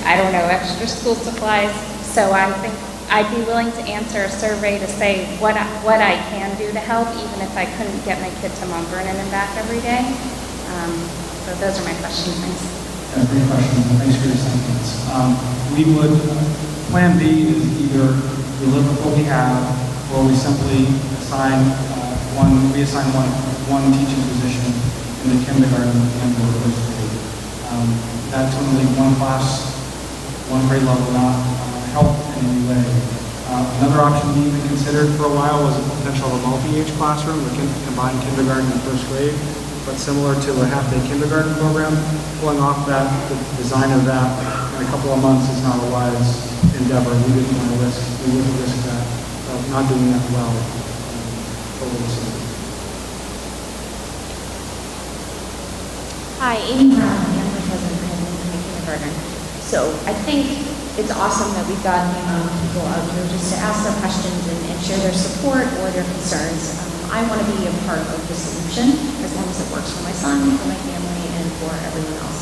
I don't know, extra school supplies. So I think I'd be willing to answer a survey to say what I can do to help, even if I couldn't get my kid to Mount Vernon and back every day. So those are my questions. Thanks. Yeah, great question. Thanks for your sentiments. Plan B is either we live with what we have, or we simply reassign one teaching position in the kindergarten and or first grade. That to only one class, one grade level, not help in any way. Another option we even considered for a while was the potential of a multi-age classroom, a combined kindergarten and first grade. But similar to a half-day kindergarten program, pulling off the design of that in a couple of months is not a wise endeavor. We wouldn't risk that, of not doing that well. Hi, Amy Brown, Amherst resident and kindergarten. So I think it's awesome that we've got people out here just to ask their questions and share their support or their concerns. I want to be a part of the solution as long as it works for my son, for my family, and for everyone else.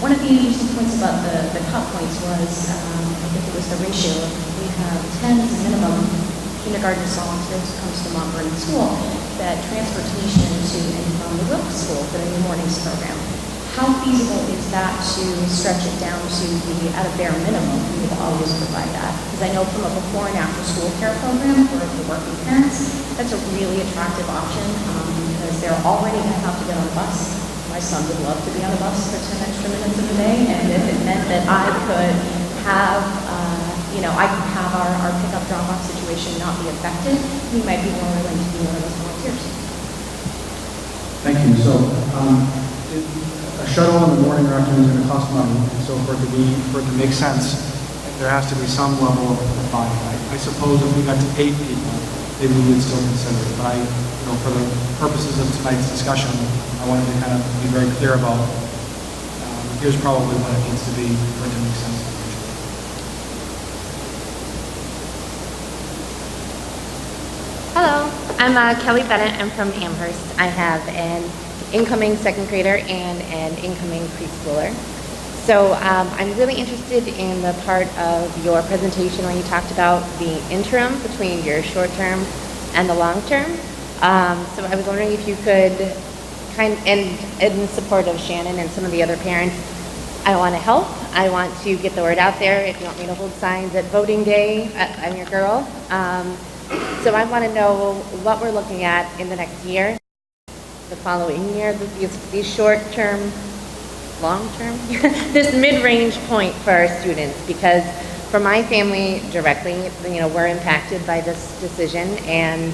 One of the interesting points about the cut points was, I think it was the ratio. We have 10 as a minimum kindergarten volunteers who comes to Mount Vernon School, that transportation to and from the Wilkes School for the New Mornings program. How feasible is that to stretch it down to at a bare minimum? We will always provide that. Because I know from a before and after school care program for the working parents, that's a really attractive option because they're already going to have to get on a bus. My son would love to be on a bus for 10 extra minutes of the day, and if it meant that I could have, our pickup drop-off situation not be affected, we might be more willing to be one of those volunteers. Thank you. So, a shuttle in the morning or afternoon is going to cost money, and so for it to make sense, there has to be some level of buy-in. I suppose if we got to 8 people, maybe we would still consider it. But for the purposes of tonight's discussion, I wanted to kind of be very clear about here's probably what it needs to be for it to make sense. Hello, I'm Kelly Bennett. I'm from Amherst. I have an incoming second grader and an incoming preschooler. So I'm really interested in the part of your presentation when you talked about the interim between your short term and the long term. So I was wondering if you could and in support of Shannon and some of the other parents, I want to help. I want to get the word out there. If you want me to hold signs at voting day, I'm your girl. So I want to know what we're looking at in the next year, the following year, these short-term, long-term, this mid-range point for our students, because for my family directly, we're impacted by this decision, and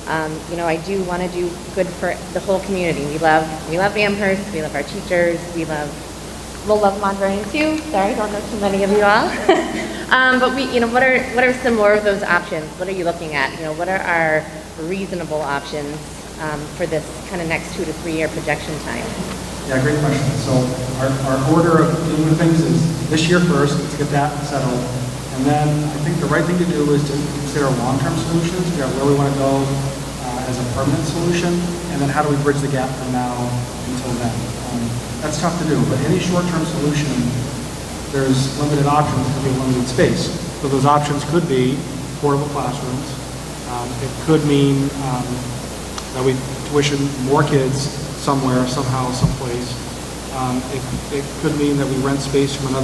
I do want to do good for the whole community. We love Amherst, we love our teachers, we'll love Mount Vernon too. Sorry, I don't know too many of you all. But what are some more of those options? What are you looking at? What are our reasonable options for this kind of next 2 to 3 year projection time? Yeah, great question. So our order of doing things is this year first, let's get that settled. And then I think the right thing to do is to consider long-term solutions, figure out where we want to go as a permanent solution, and then how do we bridge the gap from now until then. That's tough to do, but any short-term solution, there's limited options because we have limited space. So those options could be portable classrooms. It could mean that we tuition more kids somewhere, somehow, someplace. It could mean that we rent space from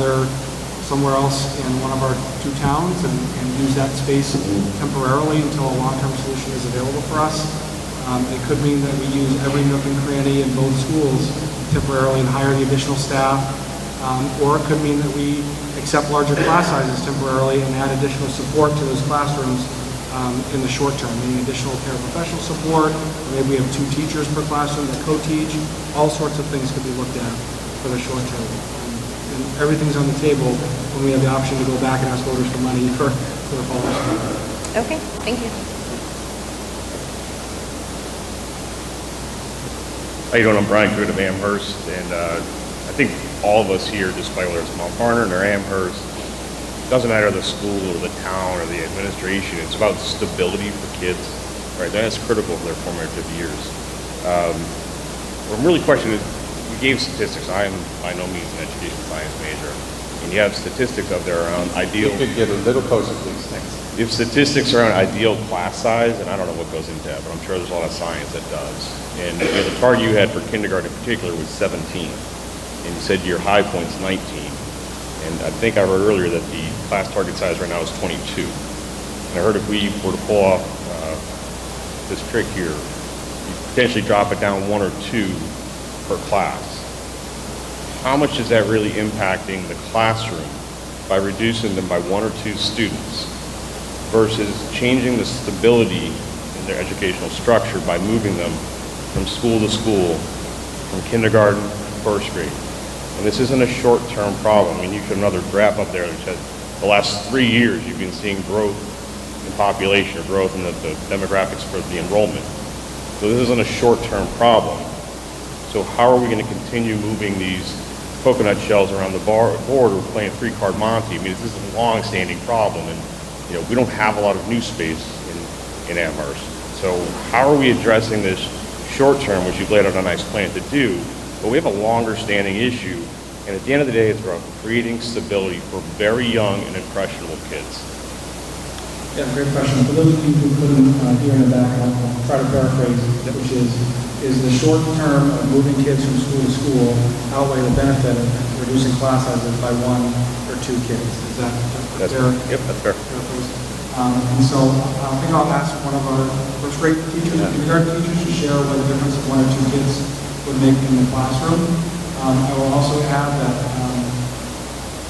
somewhere else in one of our 2 towns and use that space temporarily until a long-term solution is available for us. It could mean that we use every nook and cranny in both schools temporarily and hire the additional staff. Or it could mean that we accept larger class sizes temporarily and add additional support to those classrooms in the short term, meaning additional paraprofessional support. Maybe we have 2 teachers per classroom that co-teach. All sorts of things could be looked at for the short term. And everything's on the table when we have the option to go back and ask voters for money for the fall school. Okay, thank you. How you doing? I'm Brian Good of Amherst, and I think all of us here, despite whether it's Mount Vernon or Amherst, doesn't matter the school or the town or the administration, it's about stability for kids, right? That's critical for their formative years. I'm really questioning, we gave statistics. I am by no means an education science major, and you have statistics out there around ideal. You could get a little closer, please. Thanks. You have statistics around ideal class size, and I don't know what goes into that, but I'm sure there's a lot of science that does. And the target you had for kindergarten in particular was 17, and you said your high point's 19. And I think I heard earlier that the class target size right now is 22. And I heard if we were to pull off this trick here, you potentially drop it down 1 or 2 per class. How much is that really impacting the classroom by reducing them by 1 or 2 students versus changing the stability in their educational structure by moving them from school to school, from kindergarten to first grade? And this isn't a short-term problem. I mean, you put another graph up there that said the last 3 years you've been seeing growth in population or growth in the demographics for the enrollment. So this isn't a short-term problem. So how are we going to continue moving these coconut shells around the board? We're playing 3-card Monte. I mean, this is a long-standing problem, and we don't have a lot of new space in Amherst. So how are we addressing this short-term, which you've laid out a nice plan to do? But we have a longer-standing issue, and at the end of the day, it's about creating stability for very young and impressionable kids. Yeah, great question. For those of you who couldn't hear in the back, I'll try to paraphrase, which is the short term of moving kids from school to school outweigh the benefit of reducing class sizes by 1 or 2 kids? Is that fair? Yep, that's fair. And so I think I'll ask one of our first grade teachers, kindergarten teachers, to share what the difference of 1 or 2 kids would make in the classroom. I will also add that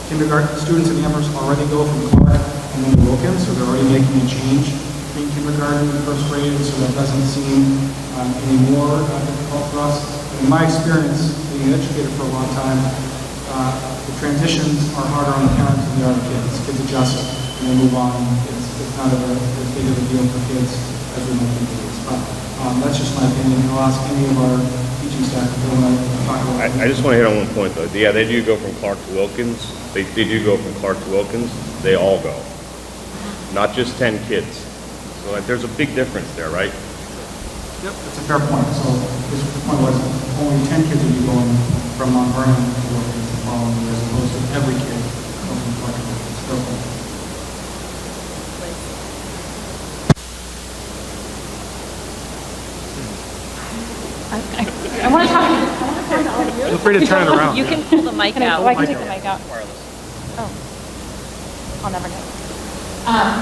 kindergarten students in Amherst already go from Clark and then to Wilkins, so they're already making a change between kindergarten and first grade, so that doesn't seem any more difficult for us. In my experience, being an educator for a long time, the transitions are harder on the parents than they are the kids. Kids adjust and they move on. It's not as big of a deal for kids as we might think it is. But that's just my opinion. I'll ask any of our teaching staff if they want to talk about it. I just want to hit on one point, though. Yeah, they do go from Clark to Wilkins. They do go from Clark to Wilkins. They all go. Not just 10 kids. So there's a big difference there, right? Yep, that's a fair point. So the point was only 10 kids would be going from Mount Vernon to Wilkins the following year, as opposed to every kid going from Clark to Wilkins. I want to talk to all of you. Feel free to turn it around. You can pull the mic out. I can take the mic out. Oh, I'll never know.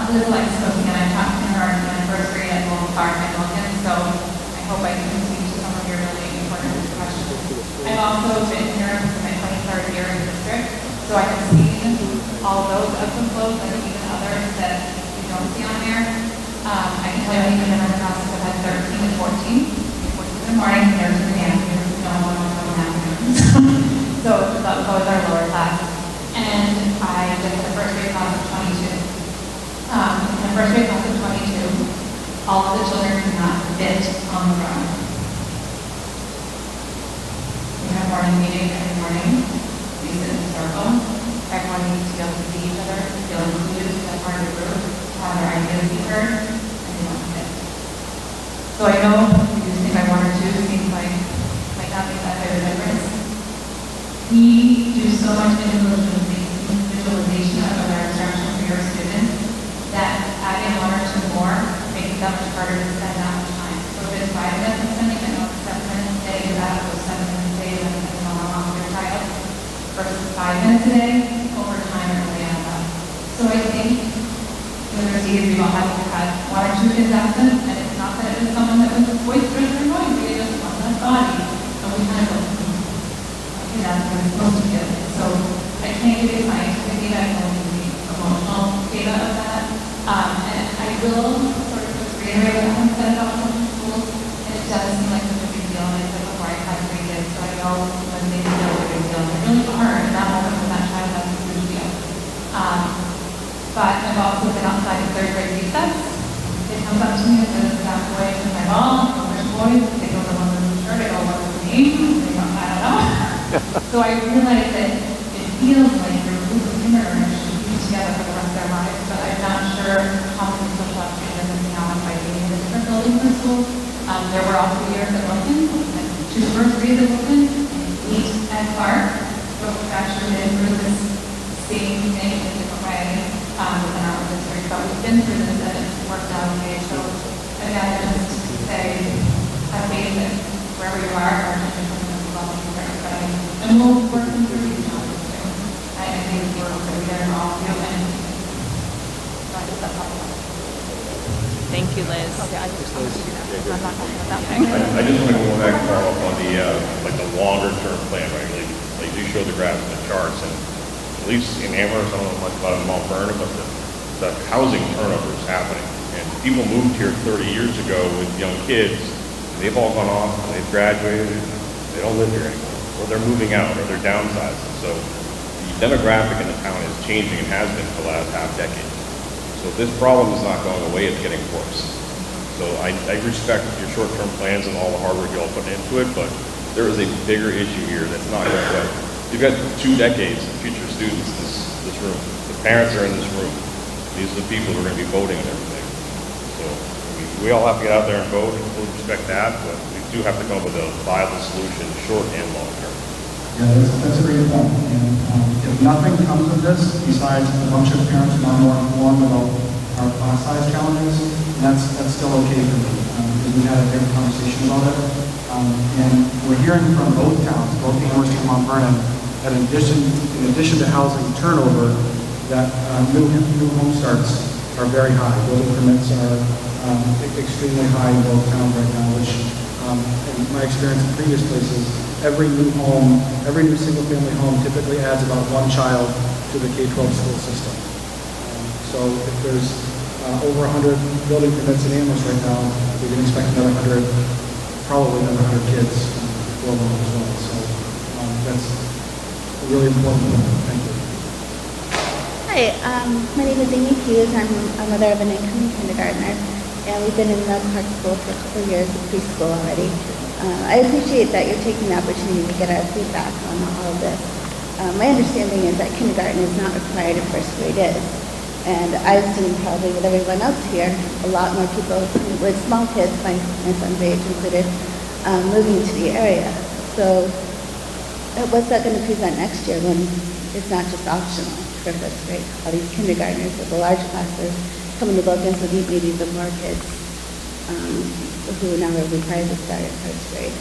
Liz Alexis again. I taught kindergarten and first grade at Lowell Park and Wilkins, so I hope I can speak to some of your really important questions. I've also been here for my 23rd year in the district, so I have seen all those ebbs and flows and even others that you don't see on there. I can tell you even in our classes I've had 13 and 14. 14 in the morning, there's the afternoon, no one knows what happens. So that was always our lower class. And I did the first grade class of 22. In the first grade class of 22, all of the children could not fit on the ground. We have morning meeting every morning. We sit in a circle. Everyone needs to be able to see each other, feel included, feel part of the group, have their ideas be heard, and they don't fit. So I know you just think by one or two seems like might not make that big of a difference. We do so much individualization of our instruction for your students that adding one or two more makes it that much harder to spend that much time. So if it's 5 minutes of spending, I know it's 7 minutes a day, you add those 7 minutes a day, then it's on your child, versus 5 minutes a day, over time it really adds up. So I think there's easy we've all had one or two kids absent, and it's not that it was someone that was boisterous or noisy, it was on that body, and we kind of go, okay, that's what it's supposed to be. So I can't give you scientific data, I can only give you emotional data of that. And I will sort of just reiterate what I said about some schools, and it does seem like such a big deal, and I said before I had 3 kids, so I know when they feel like a big deal, and they really are in that moment when that child has a huge deal. But I've also been outside of 3rd grade recess. It comes up to me and says, "That boy is my ball, which boys, they go to one of the shirt, I go, what's the name? They go, I don't know." So I realize that it feels like your group of kindergartners should be together for the rest of their lives, but I'm not sure how many social activities are missing out on by being in a different building for school. There were also years at Wilkins, 2 first grades at Wilkins, and 8 at Clark, but we've actually been through this same thing in a different way within our own district. But we've been through this and it's worked out okay. So again, just say, have faith that wherever you are, our district is going to be welcome and very exciting. And we'll work them through these challenges too. I think we're going to be there for all of you. And so I guess that's all. Thank you, Liz. Okay, I'm not talking about that thing. I just want to go back and follow up on the, like the longer term plan, right? Like, they do show the graphs and the charts, and at least in Amherst, I don't know much about Mount Vernon, but the housing turnover is happening. And people moved here 30 years ago with young kids, and they've all gone off, and they've graduated, and they don't live here anymore. Or they're moving out, or they're downsizing. So the demographic in the town is changing and has been for the last half decade. So this problem is not going away, it's getting worse. So I respect your short-term plans and all the hard work you all put into it, but there is a bigger issue here that's not going away. You've got 2 decades of future students in this room. The parents are in this room. These are the people who are going to be voting and everything. So we all have to get out there and vote, and we'll respect that, but we do have to come up with a viable solution, short and long term. Yeah, that's a great point. And if nothing comes of this, besides a bunch of parents who are more informed about our class size challenges, that's still okay for me. Because we had a great conversation about it. And we're hearing from both towns, both Amherst and Mount Vernon, that in addition to housing turnover, that new home starts are very high. Building permits are extremely high in both towns right now, which in my experience in previous places, every new single-family home typically adds about 1 child to the K-12 school system. So if there's over 100 building permits in Amherst right now, we can expect another 100, probably another 100 kids for them as well. So that's a really important point. Thank you. Hi, my name is Amy Hughes. I'm a mother of an incoming kindergartner, and we've been in the Clark School for a couple of years in preschool already. I appreciate that you're taking the opportunity to get our feedback on all of this. My understanding is that kindergarten is not required and first grade is. And I've seen probably with everyone else here, a lot more people with small kids, my son's age included, moving to the area. So what's that going to present next year when it's not just optional for first grade? All these kindergartners with the large classes coming to Wilkins with maybe even more kids who now are required to start at first grade.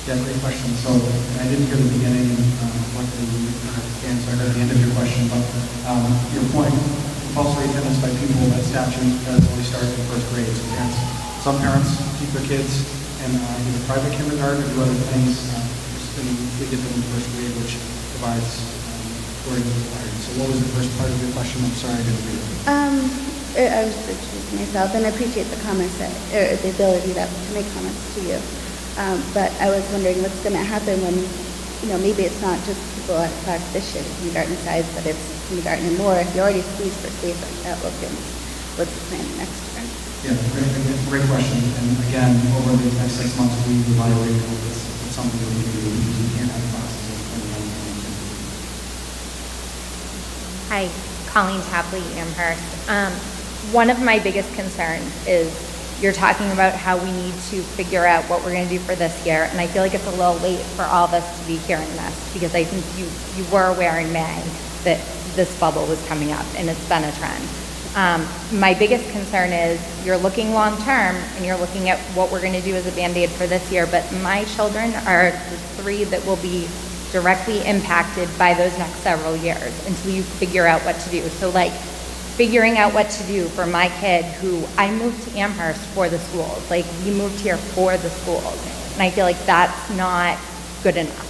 Yeah, great question. So I didn't hear the beginning, what the answer, I heard the end of your question, but your point, compulsory attendance by pupil, that statute does only start in first grade. So some parents keep their kids in either private kindergarten or do other things, they get them in first grade, which provides according to the requirements. So what was the first part of your question? I'm sorry, I didn't read it. I was introducing myself, and I appreciate the comments or the ability to make comments to you. But I was wondering what's going to happen when, maybe it's not just people at Clark this year, the kindergarten size, but it's kindergarten and more. If you already squeezed for space at Wilkins, what's the plan next year? Yeah, great question. And again, over the next 6 months, we evaluate what's something that we can do. We can't have classes in Hi, Colleen Tapley, Amherst. One of my biggest concerns is you're talking about how we need to figure out what we're going to do for this year, and I feel like it's a little late for all of us to be hearing this, because I think you were aware in May that this bubble was coming up, and it's been a trend. My biggest concern is you're looking long-term, and you're looking at what we're going to do as a Band-Aid for this year, but my children are the 3 that will be directly impacted by those next several years until you figure out what to do. So figuring out what to do for my kid who I moved to Amherst for the schools. We moved here for the schools. And I feel like that's not good enough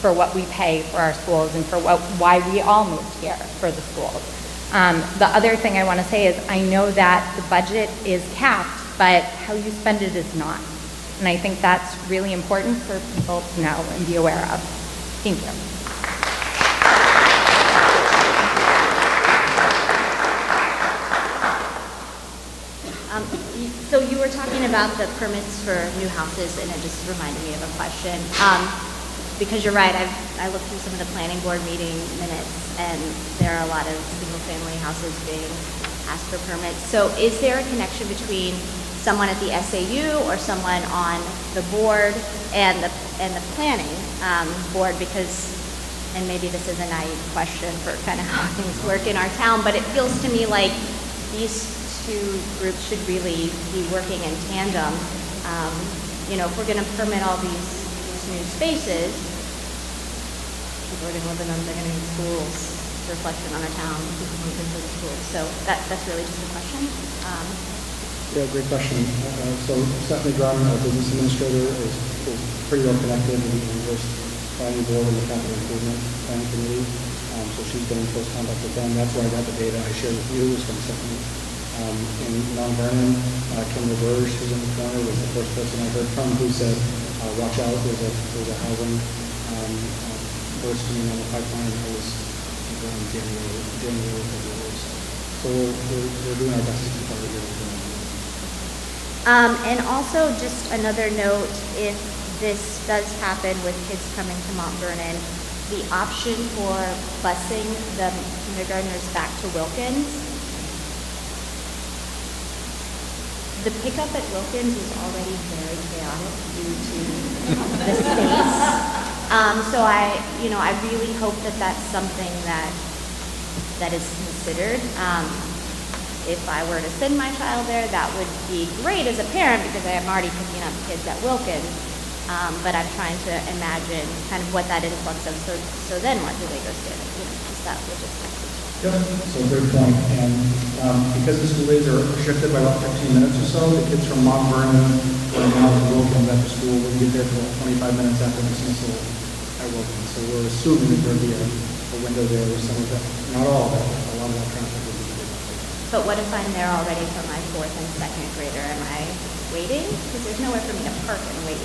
for what we pay for our schools and for why we all moved here for the schools. The other thing I want to say is I know that the budget is capped, but how you spend it is not. And I think that's really important for people to know and be aware of. Thank you. So you were talking about the permits for new houses, and it just reminded me of a question. Because you're right, I looked through some of the planning board meeting minutes, and there are a lot of single-family houses being asked for permits. So is there a connection between someone at the SAU or someone on the board and the planning board? Because, and maybe this is a naive question for kind of how things work in our town, but it feels to me like these two groups should really be working in tandem. If we're going to permit all these new spaces, people are going to live in them, they're going to need schools, reflection on our town, people move into the schools. So that's really just a question. Yeah, great question. So Stephanie Grun, our business administrator, is pretty well connected in the English planning board and the capital improvement planning committee. So she's been in close contact with them. That's where I got the data I shared with you, was from Stephanie. In Mount Vernon, Kim LaBerge, who's in the corner, was the first person I heard from who said, watch out, there's a housing bursting on the pipeline. That was around January, February. So we're doing our best to keep our ear open. And also just another note, if this does happen with kids coming to Mount Vernon, the option for busing the kindergartners back to Wilkins, the pickup at Wilkins is already very chaotic due to the space. So I really hope that that's something that is considered. If I were to send my child there, that would be great as a parent because I am already picking up kids at Wilkins. But I'm trying to imagine kind of what that influx of. So then what do they go to? Just that logistics. Yep, so great point. And because the school days are shifted by about 15 minutes or so, the kids from Mount Vernon going out to Wilkins after school will get there for 25 minutes after dismissal at Wilkins. So we're assuming that there'll be a window there where some of that, not all of that, a lot of that traffic will be there. But what if I'm there already for my 4th and 2nd grader? Am I waiting? Because there's nowhere for me to park and wait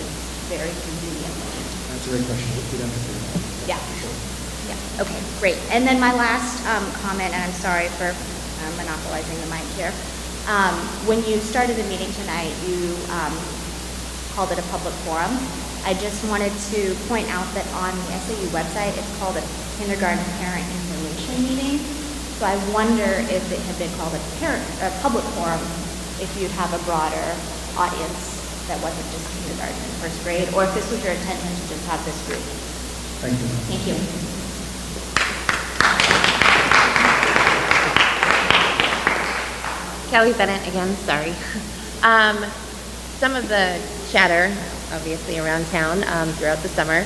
very conveniently. That's a great question. We'd have to figure it out. Yeah. Yeah, okay, great. And then my last comment, and I'm sorry for monopolizing the mic here. When you started the meeting tonight, you called it a public forum. I just wanted to point out that on the SAU website, it's called a kindergarten parent information meeting. So I wonder if it had been called a public forum, if you'd have a broader audience that wasn't just kindergarten and first grade, or if this was your intention to just have this group. Thank you. Thank you. Kelly Bennett again, sorry. some of the chatter, obviously, around town throughout the summer.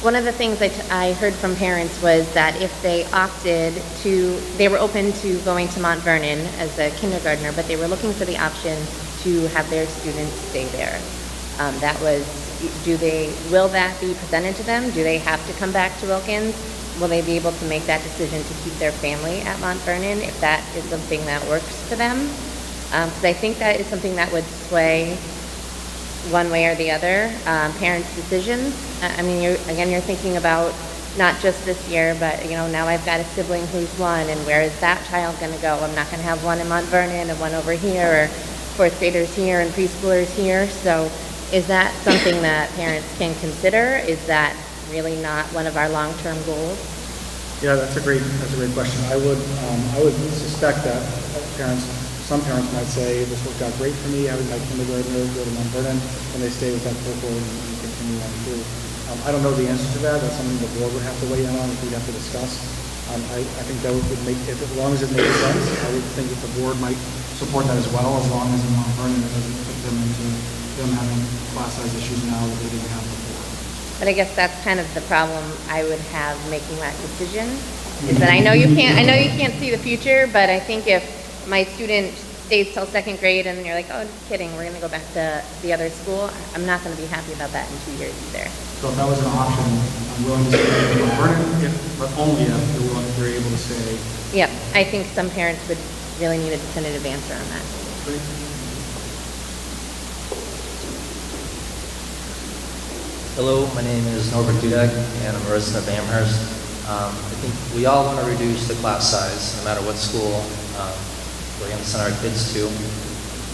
One of the things I heard from parents was that if they they were open to going to Mount Vernon as a kindergartner, but they were looking for the option to have their students stay there. Will that be presented to them? Do they have to come back to Wilkins? Will they be able to make that decision to keep their family at Mount Vernon if that is something that works for them? Because I think that is something that would sway one way or the other, parents' decisions. I mean, you're thinking about not just this year, but now I've got a sibling who's 1, and where is that child going to go? I'm not going to have one in Mount Vernon and one over here, or fourth graders here and preschoolers here. So is that something that parents can consider? Is that really not one of our long-term goals? Yeah, that's a great question. I would suspect that some parents might say, this worked out great for me, having my kindergartner go to Mount Vernon, and they stay with that pupil and continue on through. I don't know the answer to that. That's something the board would have to weigh in on if we'd have to discuss. I think that would make, as long as it makes sense, I would think that the board might support that as well, as long as in Mount Vernon it doesn't put them into them having class size issues now that they didn't have before. But I guess that's kind of the problem I would have making that decision. Is that I know you can't see the future, but I think if my student stays till 2nd grade and you're like, oh, just kidding, we're going to go back to the other school, I'm not going to be happy about that in 2 years either. So if that was an option, I'm willing to stay in Mount Vernon, but only if they're able to stay. Yep, I think some parents would really need a definitive answer on that. Hello, my name is Norbert Dudek, and I'm a resident of Amherst. I think we all want to reduce the class size, no matter what school we're going to send our kids to.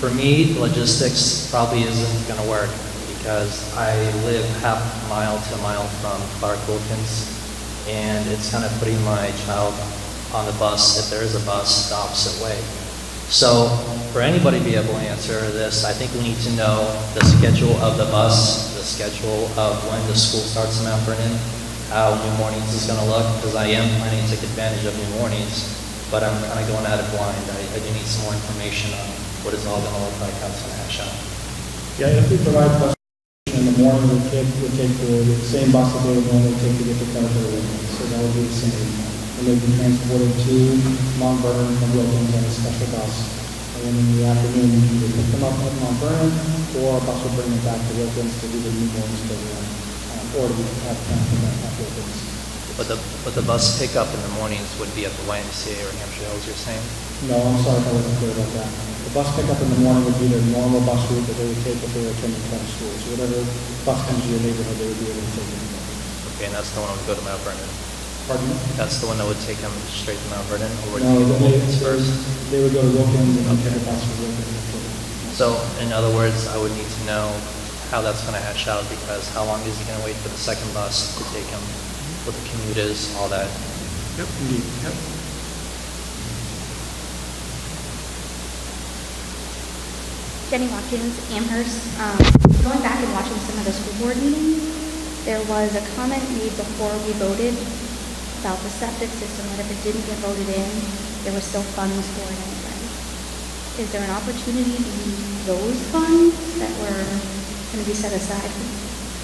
For me, logistics probably isn't going to work because I live half a mile to a mile from Clark Wilkins, and it's kind of putting my child on the bus, if there is a bus, the opposite way. So for anybody to be able to answer this, I think we need to know the schedule of the bus, the schedule of when the school starts in Mount Vernon, how New Mornings is going to look, because I am planning to take advantage of New Mornings, but I'm kind of going at it blind. I do need some more information on what it's all going to look like, how it's going to hash out. Yeah, if we provide bus in the morning, the kid would take the same bus that they would normally take to get to Clark Wilkins. So that would be the same. And they'd be transported to Mount Vernon from Wilkins on a special bus. And then in the afternoon, you can either pick them up at Mount Vernon, or a bus will bring them back to Wilkins to do the New Mornings program, or to have transport at Wilkins. But the bus pickup in the mornings would be at the YMCA or Hampshire Hills, you're saying? No, I'm sorry if I wasn't clear about that. The bus pickup in the morning would be their normal bus route that they would take if they were attending Clark school. So whatever bus comes to your neighborhood, they would be able to take it. Okay, and that's the one that would go to Mount Vernon? Pardon me? That's the one that would take them straight to Mount Vernon? Or would No, they go to Wilkins first? they would go to Wilkins and take a bus from Wilkins. So, in other words, I would need to know how that's going to hash out, because how long is he going to wait for the second bus to take him, what the commute is, all that. Yep, indeed. Yep. Jenny Watkins, Amherst. Going back and watching some of the school board meetings, there was a comment made before we voted about the septic system, that if it didn't get voted in, there were still funds for it anyway. Is there an opportunity to use those funds that were going to be set aside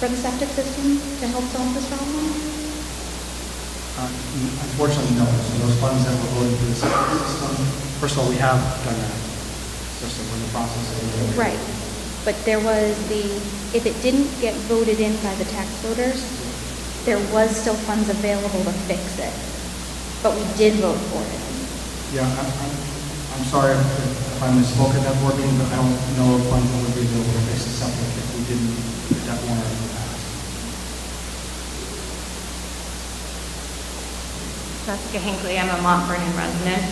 for the septic system to help solve this problem? Unfortunately, no. So those funds that were voted for the septic system, first of all, we have done that. Just in the process of it. Right. But there was if it didn't get voted in by the tax voters, there was still funds available to fix it. But we did vote for it. Yeah, I'm sorry if I misspoke at that board meeting, but I don't know if funds would be available to fix the septic if we didn't get that warrant in the past. Jessica Hinckley, I'm a Mount Vernon resident.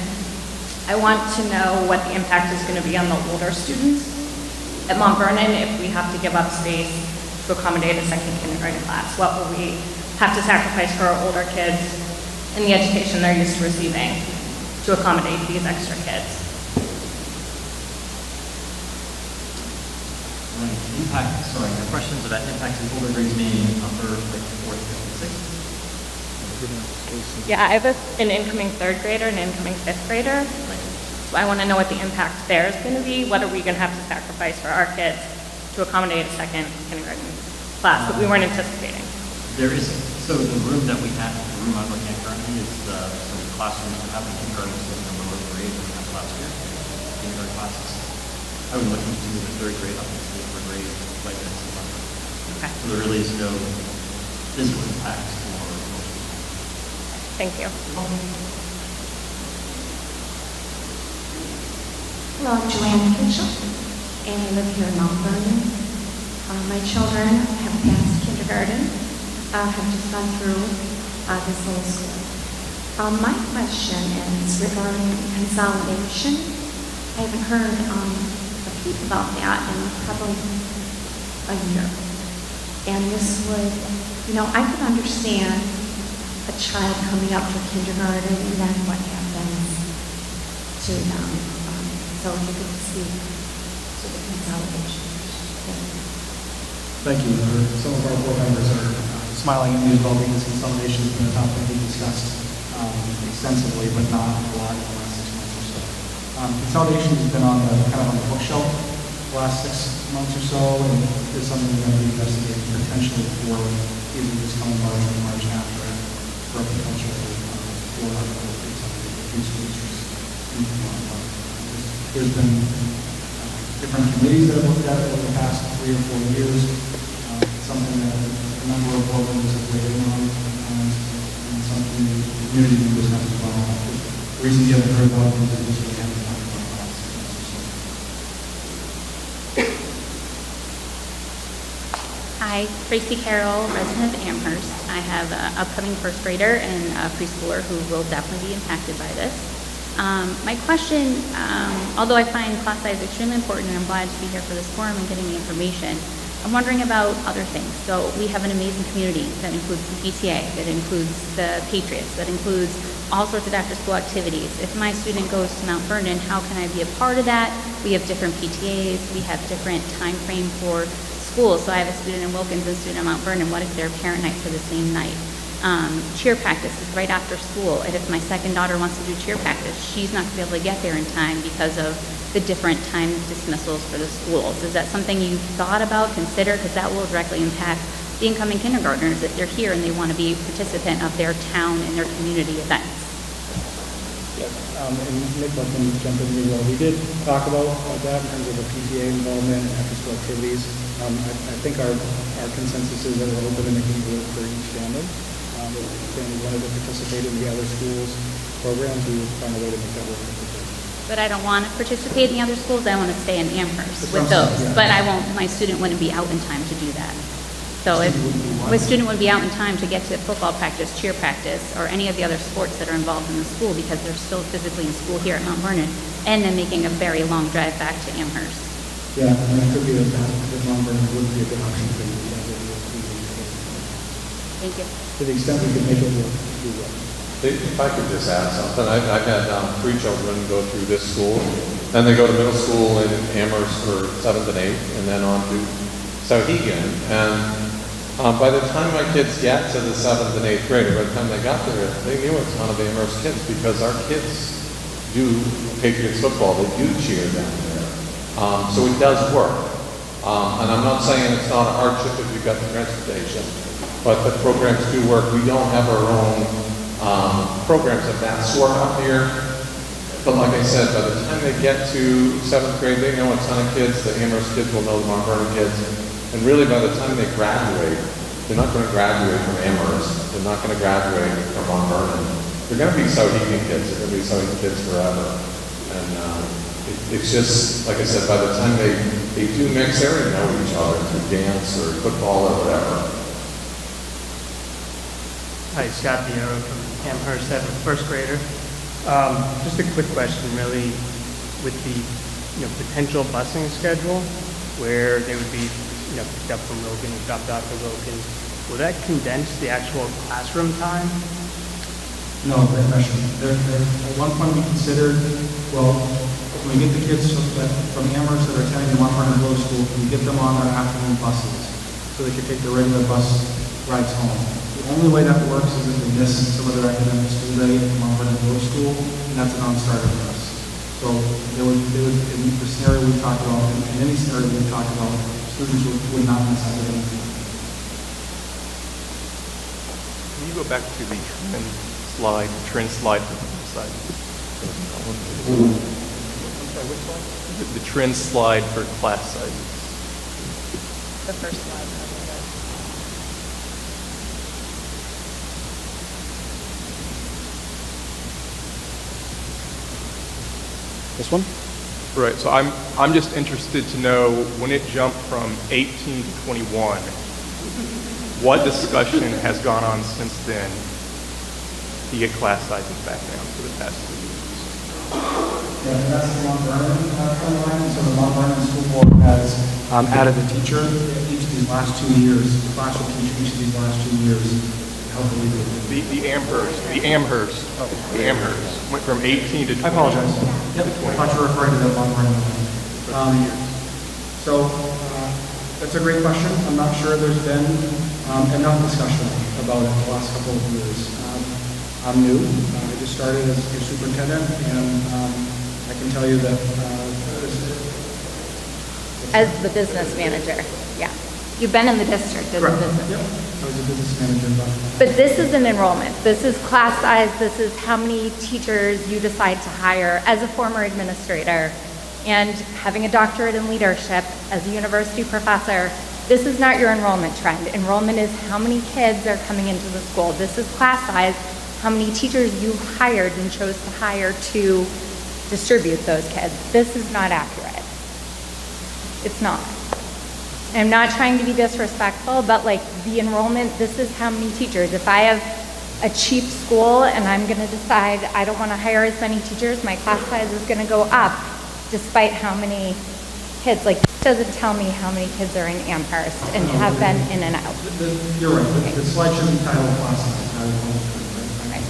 I want to know what the impact is going to be on the older students at Mount Vernon if we have to give up space to accommodate a second kindergarten class. What will we have to sacrifice for our older kids and the education they're used to receiving to accommodate these extra kids? Your questions about impacting older grades, meaning upper, like 4th, 5th, and 6th? Yeah, I have an incoming 3rd grader and an incoming 5th grader. So I want to know what the impact there is going to be. What are we going to have to sacrifice for our kids to accommodate a second kindergarten class that we weren't anticipating. There is, so the room that we have, the room I'm looking at currently is the classroom that we have in kindergarten, so the lower grade we have last year, kindergarten classes. I would look into the third grade up into the upper grade like this. Okay. So there really is no physical impact or emotional. Thank you. Hello, I'm Joanne Kitchell, and I live here in Mount Vernon. My children have passed kindergarten, have just gone through this whole school. My question is regarding consolidation. I haven't heard a peep about that in probably a year. And this would, I could understand a child coming up for kindergarten and then what happens to them. So if you could speak to the consolidation. Thank you. Some of our board members are smiling at me as well because consolidation has been a topic we've discussed extensively, but not a lot in the last 6 months or so. Consolidation has been on the bookshelf the last 6 months or so, and is something we're going to be investigating potentially for either this coming March or March after for a potential for school districts. There's been different committees that have looked at it over the past 3 or 4 years. Something that a number of board members have weighed in on, and something the community members have as well. The reason you haven't heard about it is because we haven't talked about it last 6 months or so. Hi, Tracy Carroll, resident of Amherst. I have an upcoming first grader and a preschooler who will definitely be impacted by this. My question, although I find class size extremely important and I'm glad to be here for this forum and getting the information, I'm wondering about other things. So we have an amazing community that includes the PTA, that includes the Patriots, that includes all sorts of after-school activities. If my student goes to Mount Vernon, how can I be a part of that? We have different PTAs. We have different time frame for schools. So I have a student in Wilkins and a student in Mount Vernon. What if they're parent nights for the same night? Cheer practice is right after school. And if my second daughter wants to do cheer practice, she's not going to be able to get there in time because of the different time dismissals for the schools. Is that something you've thought about, considered? Because that will directly impact the incoming kindergartners if they're here and they want to be a participant of their town and their community events. Yes, and Nicola can jump in as well. We did talk about that in terms of the PTA involvement and after-school activities. I think our consensus is that we're open to making it work for each family. If families wanted to participate in the other schools' programs, we would find a way to make that work. But I don't want to participate in the other schools. I want to stay in Amherst with those. Yeah. But I won't. My student wouldn't be out in time to do that. So if my student would be out in time to get to football practice, cheer practice, or any of the other sports that are involved in the school because they're still physically in school here at Mount Vernon, and then making a very long drive back to Amherst. Yeah, and that could be a Mount Vernon would be a good option for you. Thank you. To the extent we can make it work, we will. If I could just add something, I've had 3 children go through this school, then they go to middle school in Amherst for 7th and 8th, and then on to Sauhegan. And by the time my kids get to the 7th and 8th grade, or by the time they got there, they knew it's one of the Amherst kids because our kids do Patriots football, they do cheer down there. So it does work. And I'm not saying it's not a hardship if you've got the transportation, but the programs do work. We don't have our own programs of that sort up here. But like I said, by the time they get to 7th grade, they know a ton of kids. The Amherst kids will know the Mount Vernon kids. And really, by the time they graduate, they're not going to graduate from Amherst. They're not going to graduate from Mount Vernon. They're going to be Sauhegan kids. They're going to be Sauhegan kids forever. And it's just, like I said, by the time they do mix, they already know each other through dance or football or whatever. Hi, Scott Vieira from Amherst. I'm a first grader. Just a quick question, really, with the potential busing schedule, where they would be picked up from Logan and dropped off at Logan. Will that condense the actual classroom time? No, great question. At one point we considered, well, when we get the kids from Amherst that are attending the Mount Vernon Middle School, we get them on our afternoon buses so they can take their regular bus rides home. The only way that works is if they miss some of their academic school day at Mount Vernon Middle School, and that's a non-starter for us. So they would, in the scenario we talked about, in any scenario we talked about, students would not necessarily. Can you go back to the trend slide for class sizes? The trend slide for class sizes. The first slide. This one? Right, so I'm just interested to know, when it jumped from 18 to 21, what discussion has gone on since then to get class sizes back down for the past 2 years? Yeah, and that's the Mount Vernon line. So the Mount Vernon School Board has added a teacher each of these last 2 years, a classroom teacher each of these last 2 years. The Amherst went from 18 to 20. I apologize. Yep, I thought you were referring to the Mount Vernon line. That's a great question. I'm not sure there's been enough discussion about it the last couple of years. I'm new. I just started as your superintendent, and I can tell you that As the business manager, yeah. You've been in the district as a business. Yep. I was a business manager. But this is an enrollment. This is class size. This is how many teachers you decide to hire as a former administrator. And having a doctorate in leadership as a university professor, this is not your enrollment trend. Enrollment is how many kids are coming into the school. This is class size, how many teachers you hired and chose to hire to distribute those kids. This is not accurate. It's not. I'm not trying to be disrespectful, but like the enrollment, this is how many teachers. If I have a cheap school and I'm going to decide I don't want to hire as many teachers, my class size is going to go up despite how many kids. Like, it doesn't tell me how many kids are in Amherst and have been in and out. You're right. The slide should be titled class size. Right.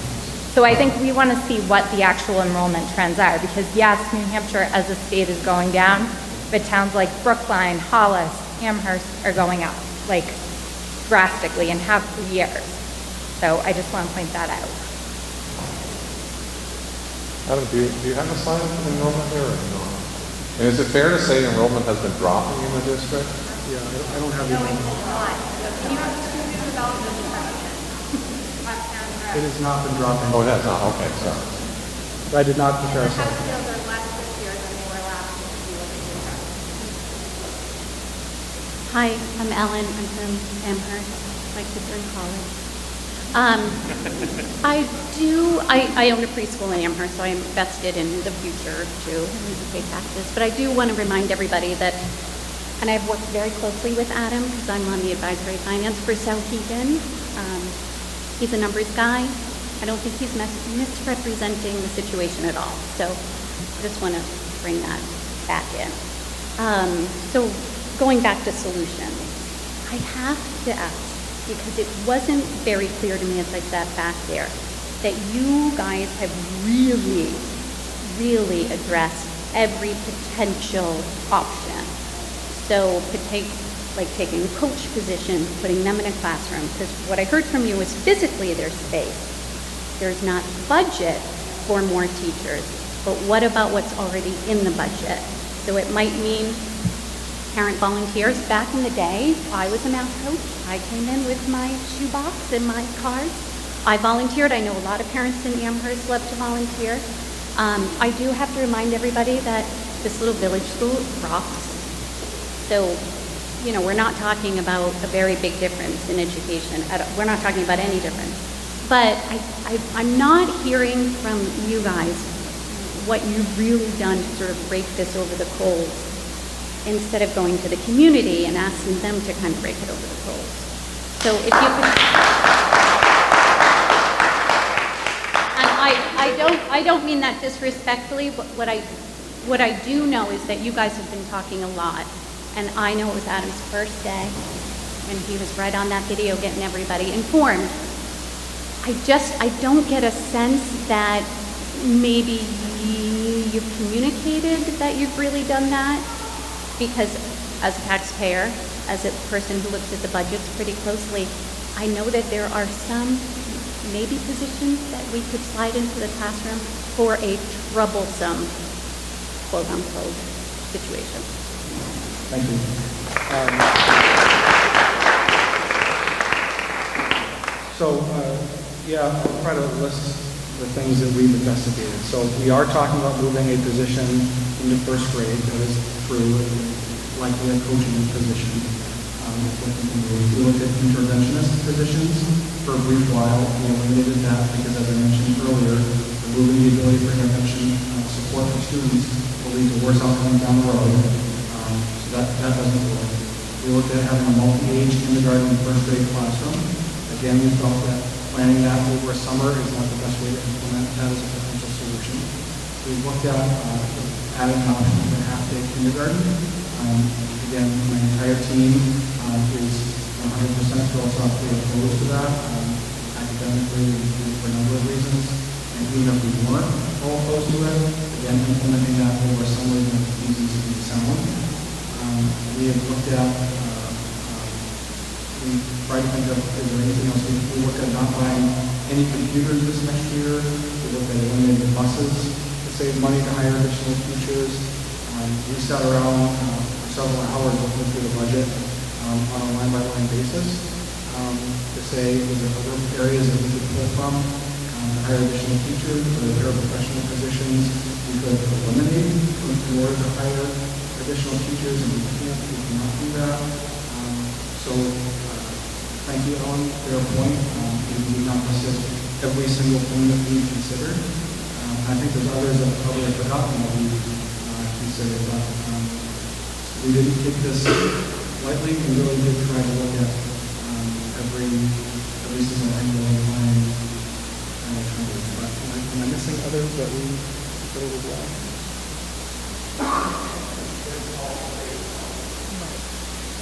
So I think we want to see what the actual enrollment trends are, because yes, New Hampshire as a state is going down, but towns like Brookline, Hollis, Amherst are going up, like drastically, and have for years. So I just want to point that out. Adam, do you have a slide of enrollment there or no? And is it fair to say enrollment has been dropping in the district? Yeah, I don't have the It has not been dropping. Oh, it has not. Okay, sorry. I did not prepare a slide. Hi, I'm Ellen. I'm from Amherst. My kids are in college. I own a preschool in Amherst, so I'm vested in the future too. I need to pay taxes. But I do want to remind everybody that, and I've worked very closely with Adam because I'm on the advisory finance for Souhegan. He's a numbers guy. I don't think he's misrepresenting the situation at all. So I just want to bring that back in. So going back to solutions, I have to ask, because it wasn't very clear to me as I sat back there, that you guys have really, really addressed every potential option. So taking coach positions, putting them in a classroom, because what I heard from you is physically there's space. There's not budget for more teachers, but what about what's already in the budget? So it might mean parent volunteers. Back in the day, I was a math coach. I came in with my shoebox and my cards. I volunteered. I know a lot of parents in Amherst love to volunteer. I do have to remind everybody that this little village school rocks. So, we're not talking about a very big difference in education. We're not talking about any difference. But I'm not hearing from you guys what you've really done to sort of break this over the coals, instead of going to the community and asking them to kind of break it over the coals. So if you could, and I don't mean that disrespectfully, but what I do know is that you guys have been talking a lot, and I know it was Adam's first day when he was right on that video getting everybody informed. I don't get a sense that maybe you've communicated that you've really done that. Because as a taxpayer, as a person who looks at the budgets pretty closely, I know that there are some maybe positions that we could slide into the classroom for a troublesome, quote unquote, situation. Thank you. Yeah, I'll try to list the things that we've investigated. So we are talking about moving a position into first grade. That is true, likely a coaching position. We looked at interventionist positions for a brief while. We eliminated that because, as I mentioned earlier, removing the ability for intervention support for students will lead to worse outcomes down the road. So that doesn't work. We looked at having a multi-age kindergarten and first grade classroom. Again, we felt that planning that over a summer is not the best way to implement that as a potential solution. We looked at adding an option for half-day kindergarten. Again, my entire team is 100% philosophically opposed to that, academically and for a number of reasons. And even if we weren't all opposed to it, again, implementing that over a summer is not easy to be sound. We have looked at we try to think of, is there anything else we look at not buying any computers this next year. We look at eliminating buses to save money to hire additional teachers. We sat around for several hours looking through the budget on a line-by-line basis to say, is there other areas that we could pull from to hire additional teachers, or there are professional positions we could eliminate in order to hire additional teachers, and we cannot do that. Thank you, Ellen, for your point. We do not list every single thing that we considered. I think there's others that probably have forgotten that we considered, but we didn't take this lightly. We really did try to look at every single angle of line. But am I missing others that we considered as well?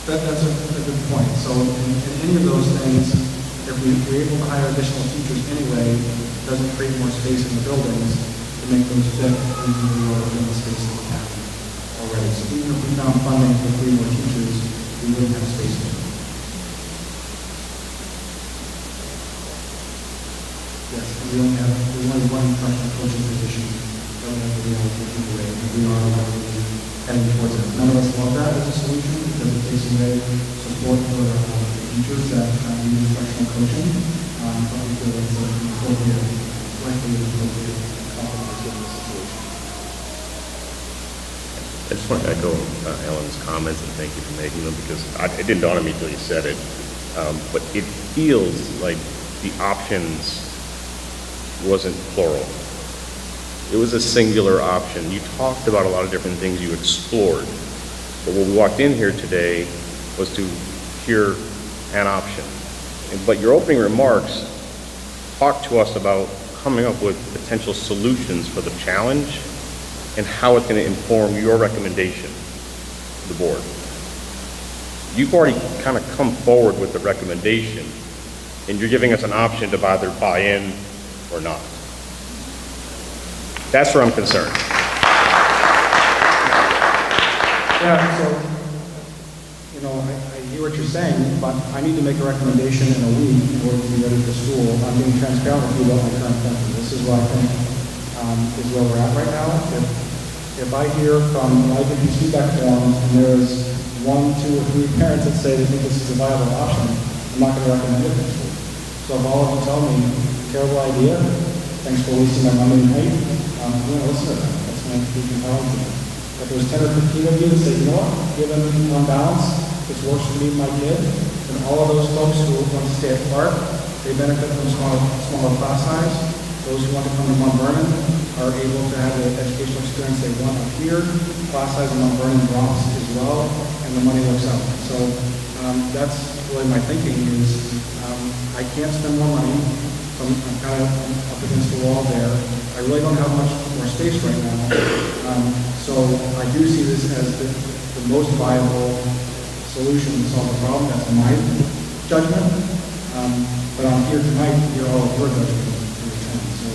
That's a good point. So in any of those things, if we're able to hire additional teachers anyway, it doesn't create more space in the buildings to make those fit into the space that we have already. So even if we found funding for 3 more teachers, we wouldn't have space for them. Yes, and we only have one professional coaching position that we have to reallocate away, and we are heading towards it. None of us love that as a solution because it takes away support for teachers that need professional coaching, but we feel it's an appropriate, likely appropriate compromise given the situation. I just want to echo Ellen's comments and thank you for making them because it didn't dawn on me until you said it, but it feels like the options wasn't plural. It was a singular option. You talked about a lot of different things you explored, but when we walked in here today was to hear an option. But your opening remarks talked to us about coming up with potential solutions for the challenge and how it's going to inform your recommendation to the board. You've already kind of come forward with the recommendation, and you're giving us an option to either buy in or not. That's where I'm concerned. Yeah, so, I hear what you're saying, but I need to make a recommendation in a week in order to be ready for school. I'm being transparent with you about my current thinking. This is what I think is where we're at right now. If I hear from, I get these feedback forms, and there's 1, 2, or 3 parents that say they think this is a viable option, I'm not going to recommend it next week. So if all of you tell me, terrible idea, thanks for wasting my money and night, I'm going to listen to that. That's going to be compelling to me. If there's 10 or 15 of you that say, you know what, given on balance, this works for me and my kid, then all of those folks who want to stay at Clark, they benefit from smaller class size. Those who want to come to Mount Vernon are able to have the educational experience they want up here. Class size in Mount Vernon drops as well, and the money works out. So that's really my thinking is I can't spend more money. So I'm kind of up against the wall there. I really don't have much more space right now. So I do see this as the most viable solution to solve the problem. That's my judgment. But I'm here tonight to hear all of your judgment. So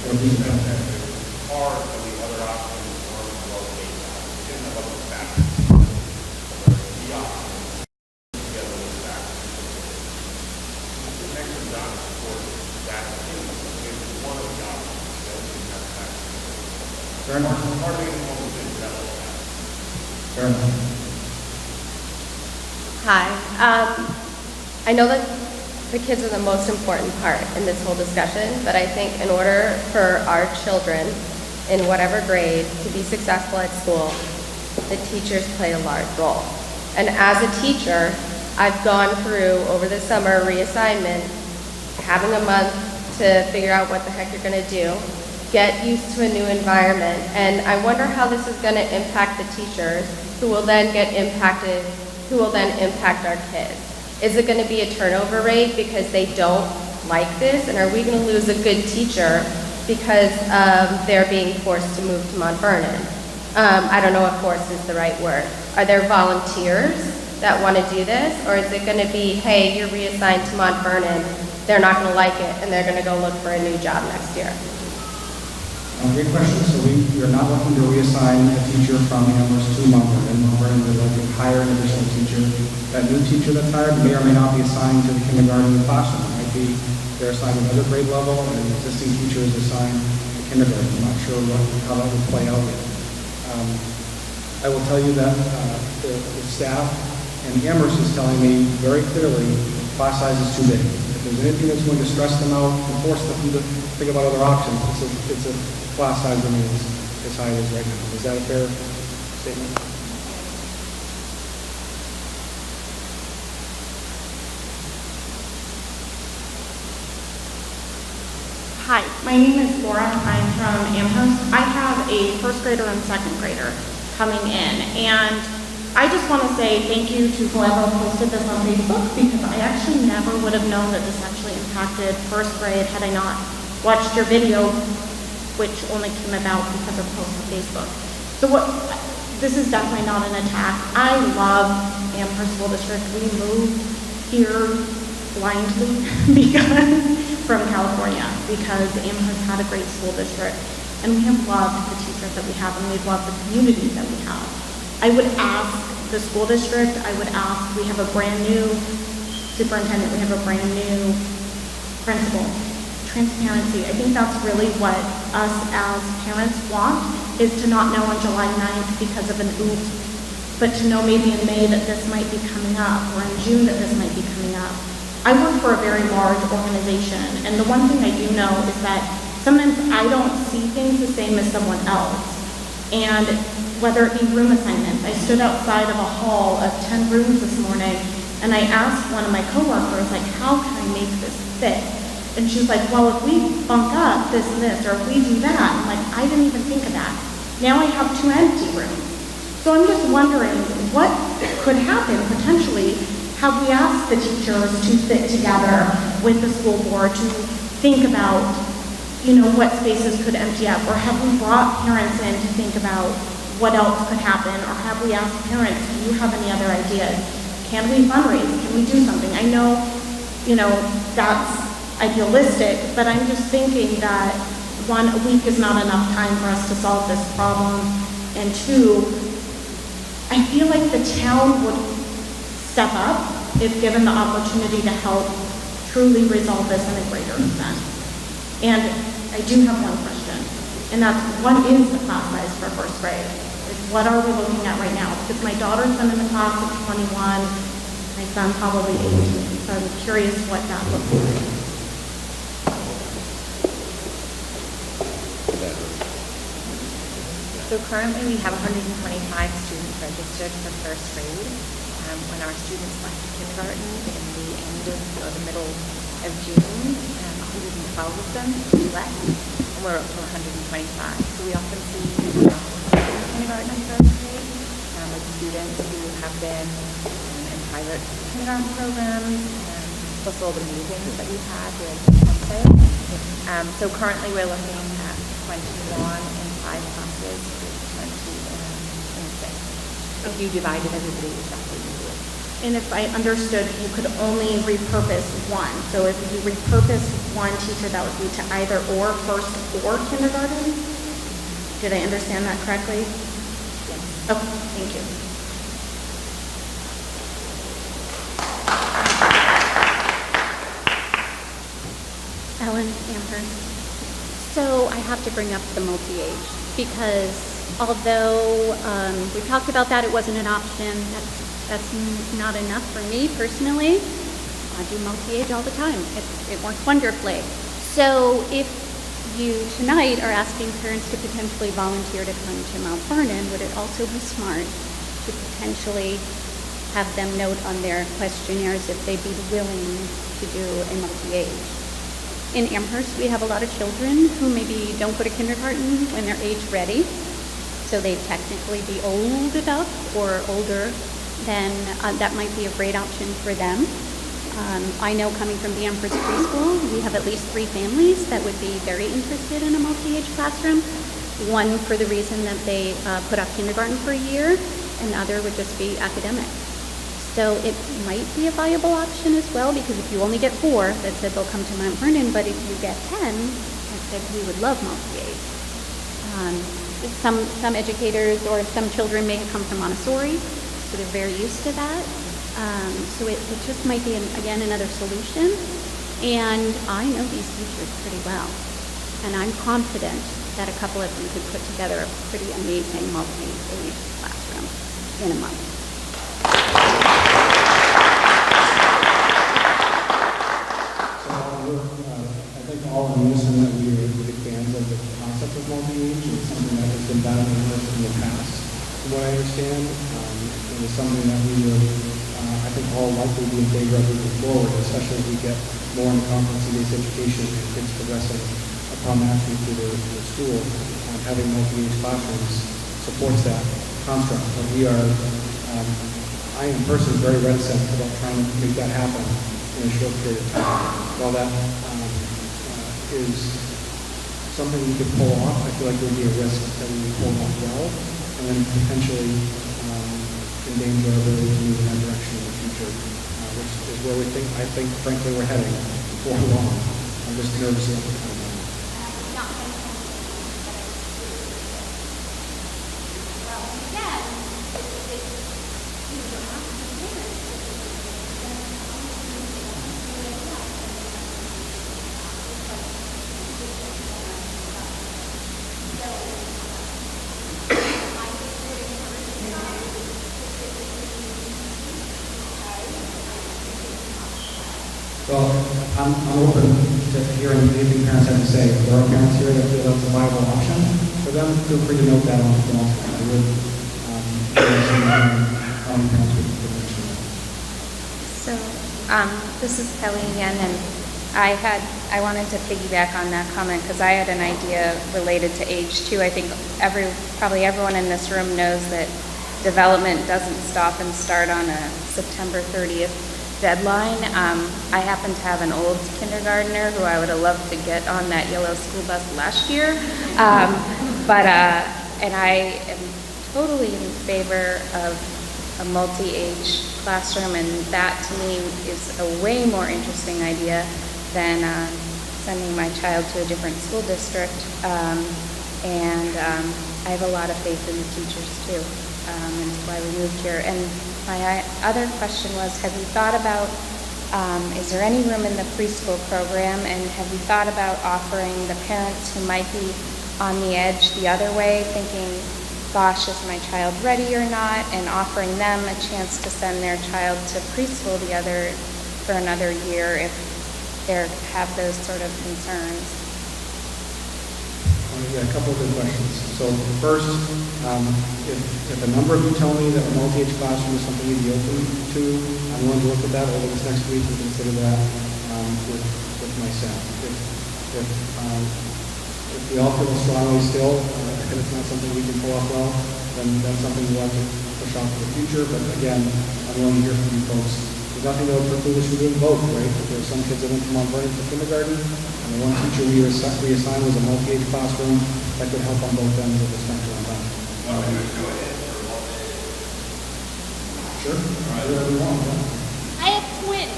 it'll be better. Are the other options or locate in the other factors? The options together with factors. The next one down for that is one of the options that we have factors. Fair enough. Hardly anyone will think that. Fair enough. Hi. I know that the kids are the most important part in this whole discussion, but I think in order for our children in whatever grade to be successful at school, the teachers play a large role. And as a teacher, I've gone through over the summer reassignment, having a month to figure out what the heck you're going to do, get used to a new environment, and I wonder how this is going to impact the teachers who will then impact our kids. Is it going to be a turnover rate because they don't like this, and are we going to lose a good teacher because they're being forced to move to Mount Vernon? I don't know if forced is the right word. Are there volunteers that want to do this, or is it going to be, hey, you're reassigned to Mount Vernon, they're not going to like it, and they're going to go look for a new job next year? Great question. So we are not looking to reassign a teacher from Amherst to Mount Vernon. Mount Vernon would like to hire an additional teacher. That new teacher that's hired may or may not be assigned to the kindergarten classroom. It might be they're assigned another grade level, and an existing teacher is assigned to kindergarten. I'm not sure how that would play out yet. I will tell you that the staff and Amherst is telling me very clearly class size is too big. If there's anything that's going to stress them out and force them to think about other options, it's a class size remains as high as right now. Is that a fair statement? Hi, my name is Laura. I'm from Amherst. I have a first grader and second grader coming in, and I just want to say thank you to whoever posted this on Facebook, because I actually never would have known that this actually impacted first grade had I not watched your video, which only came about because of posts on Facebook. So this is definitely not an attack. I love Amherst School District. We moved here blindly from California because Amherst had a great school district, and we have loved the teachers that we have, and we've loved the community that we have. I would ask the school district, we have a brand new superintendent, we have a brand new principal. Transparency. I think that's really what us as parents want, is to not know on July 9th because of an oops, but to know maybe in May that this might be coming up, or in June that this might be coming up. I work for a very large organization, and the one thing I do know is that sometimes I don't see things the same as someone else. And whether it be room assignments, I stood outside of a hall of 10 rooms this morning, and I asked one of my coworkers, like, how can I make this fit? And she was like, well, if we bunk up this and this, or if we do that, I'm like, I didn't even think of that. Now I have 2 empty rooms. So I'm just wondering what could happen potentially. Have we asked the teachers to sit together with the school board to think about, what spaces could empty up? Or have we brought parents in to think about what else could happen? Or have we asked parents, do you have any other ideas? Can we fundraise? Can we do something? I know, that's idealistic, but I'm just thinking that 1, a week is not enough time for us to solve this problem. And 2, I feel like the town would step up if given the opportunity to help truly resolve this in a greater extent. And I do have one question, and that's, what is the class size for first grade? What are we looking at right now? Because my daughter's been in the class of 21, my son probably 18, so I'm curious what that looks like. So currently we have 125 students registered for first grade. When our students left kindergarten in the end of, or the middle of June, 112 of them left, and we're up to 125. So we often see kindergarten and first grade with students who have been in private kindergarten programs, plus all the movings that we've had with sale. So currently we're looking at 21 in 5 classes, 20 in 6. If you divided everybody exactly equally. And if I understood, you could only repurpose one. So if you repurpose one teacher, that would be to either or first or kindergarten? Did I understand that correctly? Yes. Okay, thank you. Ellen Amherst. So I have to bring up the multi-age, because although we talked about that, it wasn't an option. That's That's not enough for me personally. I do multi-age all the time. It works wonderfully. So if you tonight are asking parents to potentially volunteer to come to Mount Vernon, would it also be smart to potentially have them note on their questionnaires if they'd be willing to do a multi-age? In Amherst, we have a lot of children who maybe don't go to kindergarten when they're age ready, so they'd technically be old enough or older, then that might be a great option for them. I know coming from the Amherst preschool, we have at least 3 families that would be very interested in a multi-age classroom. One for the reason that they put off kindergarten for a year, and the other would just be academic. So it might be a viable option as well, because if you only get 4 that said they'll come to Mount Vernon, but if you get 10 that said we would love multi-age. Some educators or some children may have come from Montessori, so they're very used to that. So it just might be, again, another solution. And I know these teachers pretty well. And I'm confident that a couple of them could put together a pretty amazing multi-age classroom in a month. I think all of us that we are big fans of the concept of multi-age. It's something that has been done in the past, from what I understand. It is something that we will, I think, all likely be in favor of moving forward, especially as we get more into competency-based education and kids progressing upon that through the school. Having multi-age classrooms supports that construct. But we are, I am personally very reticent about trying to make that happen in a short period of time. While that is something we could pull off, I feel like there would be a risk that we would pull off well, and then potentially endanger our ability to move in that direction in the future, which is where I think, frankly, we're heading before long. I'm just nervous about the time. Well, I'm open to hearing anything parents have to say. If there are parents here that feel that's a viable option for them, feel free to note that on the form. I would parents would mention that. So, this is Kelly again, and I wanted to piggyback on that comment because I had an idea related to age too. I think probably everyone in this room knows that development doesn't stop and start on a September 30th deadline. I happen to have an old kindergartner who I would have loved to get on that yellow school bus last year. And I am totally in favor of a multi-age classroom, and that to me is a way more interesting idea than sending my child to a different school district. And I have a lot of faith in the teachers too, and that's why we moved here. And my other question was, have you thought about, is there any room in the preschool program, and have you thought about offering the parents who might be on the edge the other way, thinking, gosh, is my child ready or not, and offering them a chance to send their child to preschool for another year if they have those sort of concerns? Yeah, a couple of good questions. So first, if a number of you tell me that a multi-age classroom is something you'd be open to, I'm willing to look at that over this next week and consider that with my staff. If we all feel strongly still, and it's not something we can pull off well, then that's something we'll have to push off for the future. But again, I'm willing to hear from you folks. There's nothing that would preclude us from doing both, right? If there's some kids that went from Mount Vernon to kindergarten, and the one teacher we assigned was a multi-age classroom, that could help on both ends of the spectrum. Sure. All right. Whatever you want. Yeah. I have twins.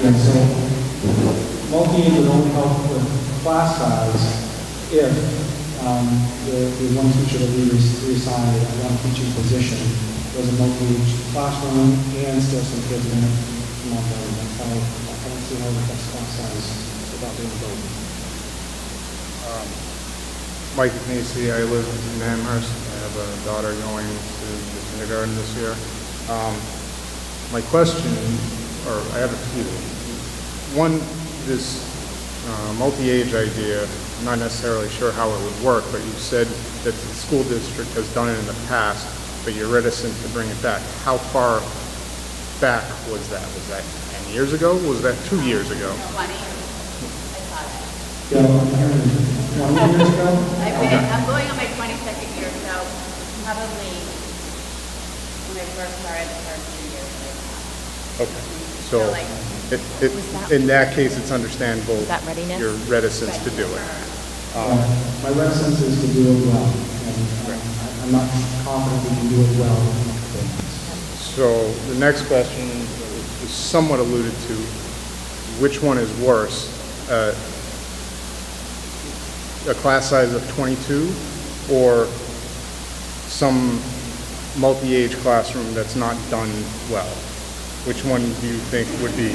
Yeah, so multi-age would only help with class size if the one teacher that we reassigned at one teaching position was a multi-age classroom and still some kids in it from Mount Vernon. That's how, I don't see how it affects class size without being building. Mike Ignacy, I live in Amherst. I have a daughter going to the kindergarten this year. My question, or I have a few. One, this multi-age idea, I'm not necessarily sure how it would work, but you said that the school district has done it in the past, but you're reticent to bring it back. How far back was that? Was that 10 years ago? Was that 2 years ago? 20. Yeah, 20 years ago? I'm going on my 22nd year, so probably when I first started, the first 2 years that I Okay, so in that case, it's understandable that readiness? your reticence to do it. My reticence is to do it well, and I'm not confident we can do it well. So the next question is somewhat alluded to. Which one is worse? A class size of 22 or some multi-age classroom that's not done well? Which one do you think would be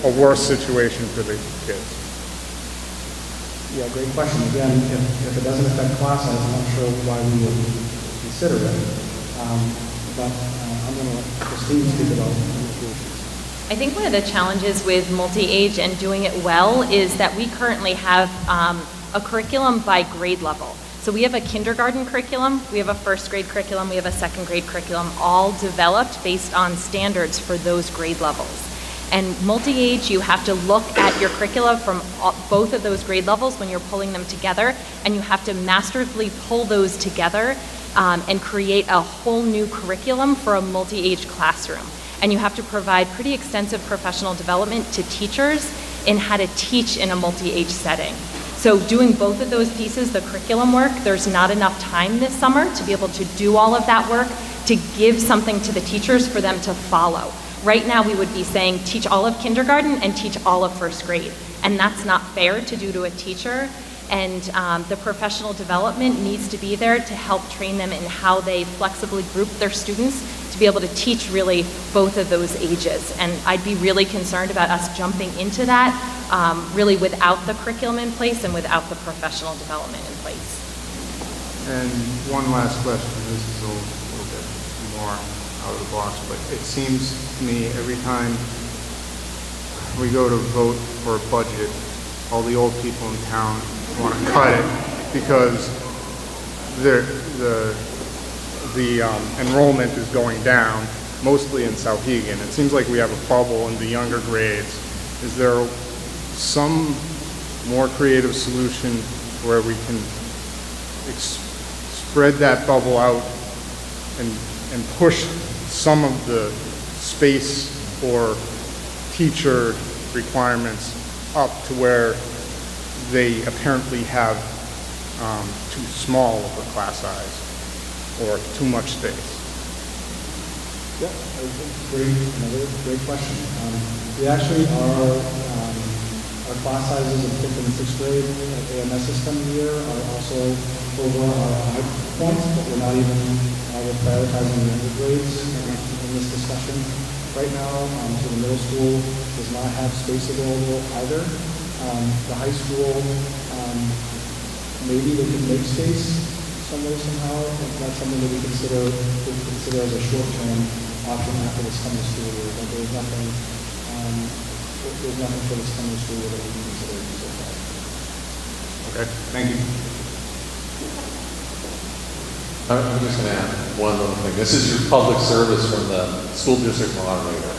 a worse situation for the kids? Yeah, great question. Again, if it doesn't affect class size, I'm not sure why we would consider it. But I'm going to let Christine speak about it. I think one of the challenges with multi-age and doing it well is that we currently have a curriculum by grade level. So we have a kindergarten curriculum, we have a first grade curriculum, we have a second grade curriculum, all developed based on standards for those grade levels. And multi-age, you have to look at your curricula from both of those grade levels when you're pulling them together, and you have to masterfully pull those together and create a whole new curriculum for a multi-age classroom. And you have to provide pretty extensive professional development to teachers in how to teach in a multi-age setting. So doing both of those pieces, the curriculum work, there's not enough time this summer to be able to do all of that work, to give something to the teachers for them to follow. Right now we would be saying teach all of kindergarten and teach all of first grade. And that's not fair to do to a teacher. And the professional development needs to be there to help train them in how they flexibly group their students to be able to teach really both of those ages. And I'd be really concerned about us jumping into that really without the curriculum in place and without the professional development in place. And one last question, this is a little bit more out of the box, but it seems to me every time we go to vote for a budget, all the old people in town want to cut it because the enrollment is going down, mostly in Souhegan. It seems like we have a bubble in the younger grades. Is there some more creative solution where we can spread that bubble out and push some of the space or teacher requirements up to where they apparently have too small of a class size or too much space? Yeah, another great question. We actually are, our class sizes in 5th and 6th grade at AMS this coming year are also over our high points, but we're not even, we're prioritizing the younger grades in this discussion. Right now, so the middle school does not have space available either. The high school, maybe they can make space some way somehow. That's something that we consider as a short-term option after this coming school year. But there's nothing for this coming school year that we can consider so far. Okay, thank you. I'm just going to add one little thing. This is your public service from the school district moderator.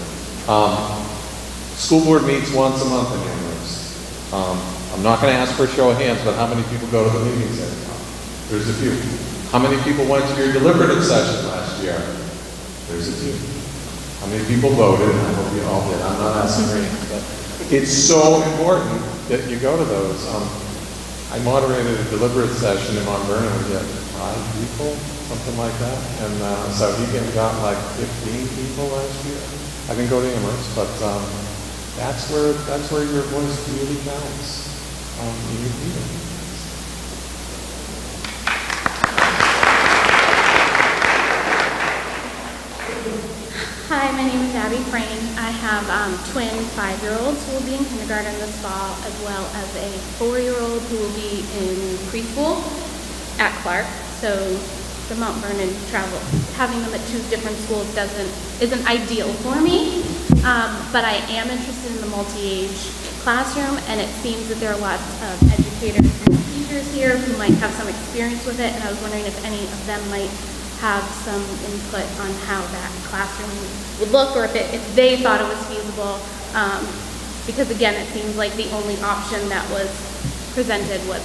School board meets once a month in Amherst. I'm not going to ask for a show of hands, but how many people go to the meetings every month? There's a few. How many people went to your deliberative session last year? There's a few. How many people voted? I hope you all did. I'm not asking for anything, but it's so important that you go to those. I moderated a deliberative session in Mount Vernon. We had 5 people, something like that. And so he got like 15 people last year. I didn't go to Amherst, but that's where your voice really counts in your meeting. Hi, my name is Abby Frayne. I have twin 5-year-olds who will be in kindergarten this fall, as well as a 4-year-old who will be in preschool at Clark. So the Mount Vernon travel, having them at 2 different schools isn't ideal for me. But I am interested in the multi-age classroom, and it seems that there are lots of educators and teachers here who might have some experience with it, and I was wondering if any of them might have some input on how that classroom would look, or if they thought it was feasible. Because again, it seems like the only option that was presented was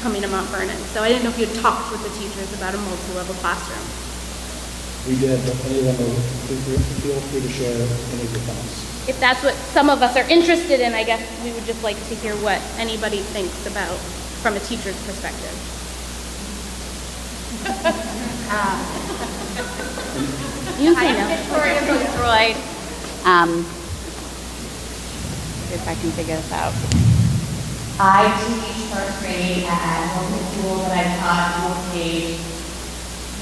coming to Mount Vernon. So I didn't know if you had talked with the teachers about a multi-level classroom. We did, but any of them, feel free to share any of your thoughts. If that's what some of us are interested in, I guess we would just like to hear what anybody thinks about from a teacher's perspective. You can I'm know. Victoria Boothroyd. See if I can figure this out. I teach first grade at local school that I taught multi-age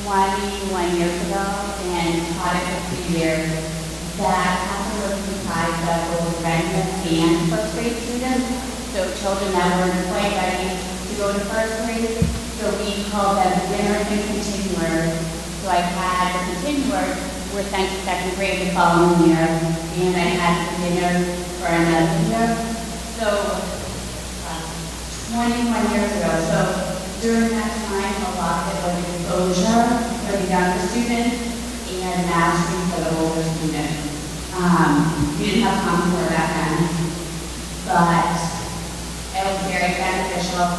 21 years ago and taught it for 3 years. That classroom was comprised of both readiness and first grade students, so children that weren't quite ready to go to first grade. So we called them beginners and continuers. So I had the continuers were sent to second grade the following year, and I had beginners for another year. So 21 years ago. So during that time, a lot of it was exposure for the younger students and mastery for the older students. We didn't have Common Core back then, but it was very beneficial.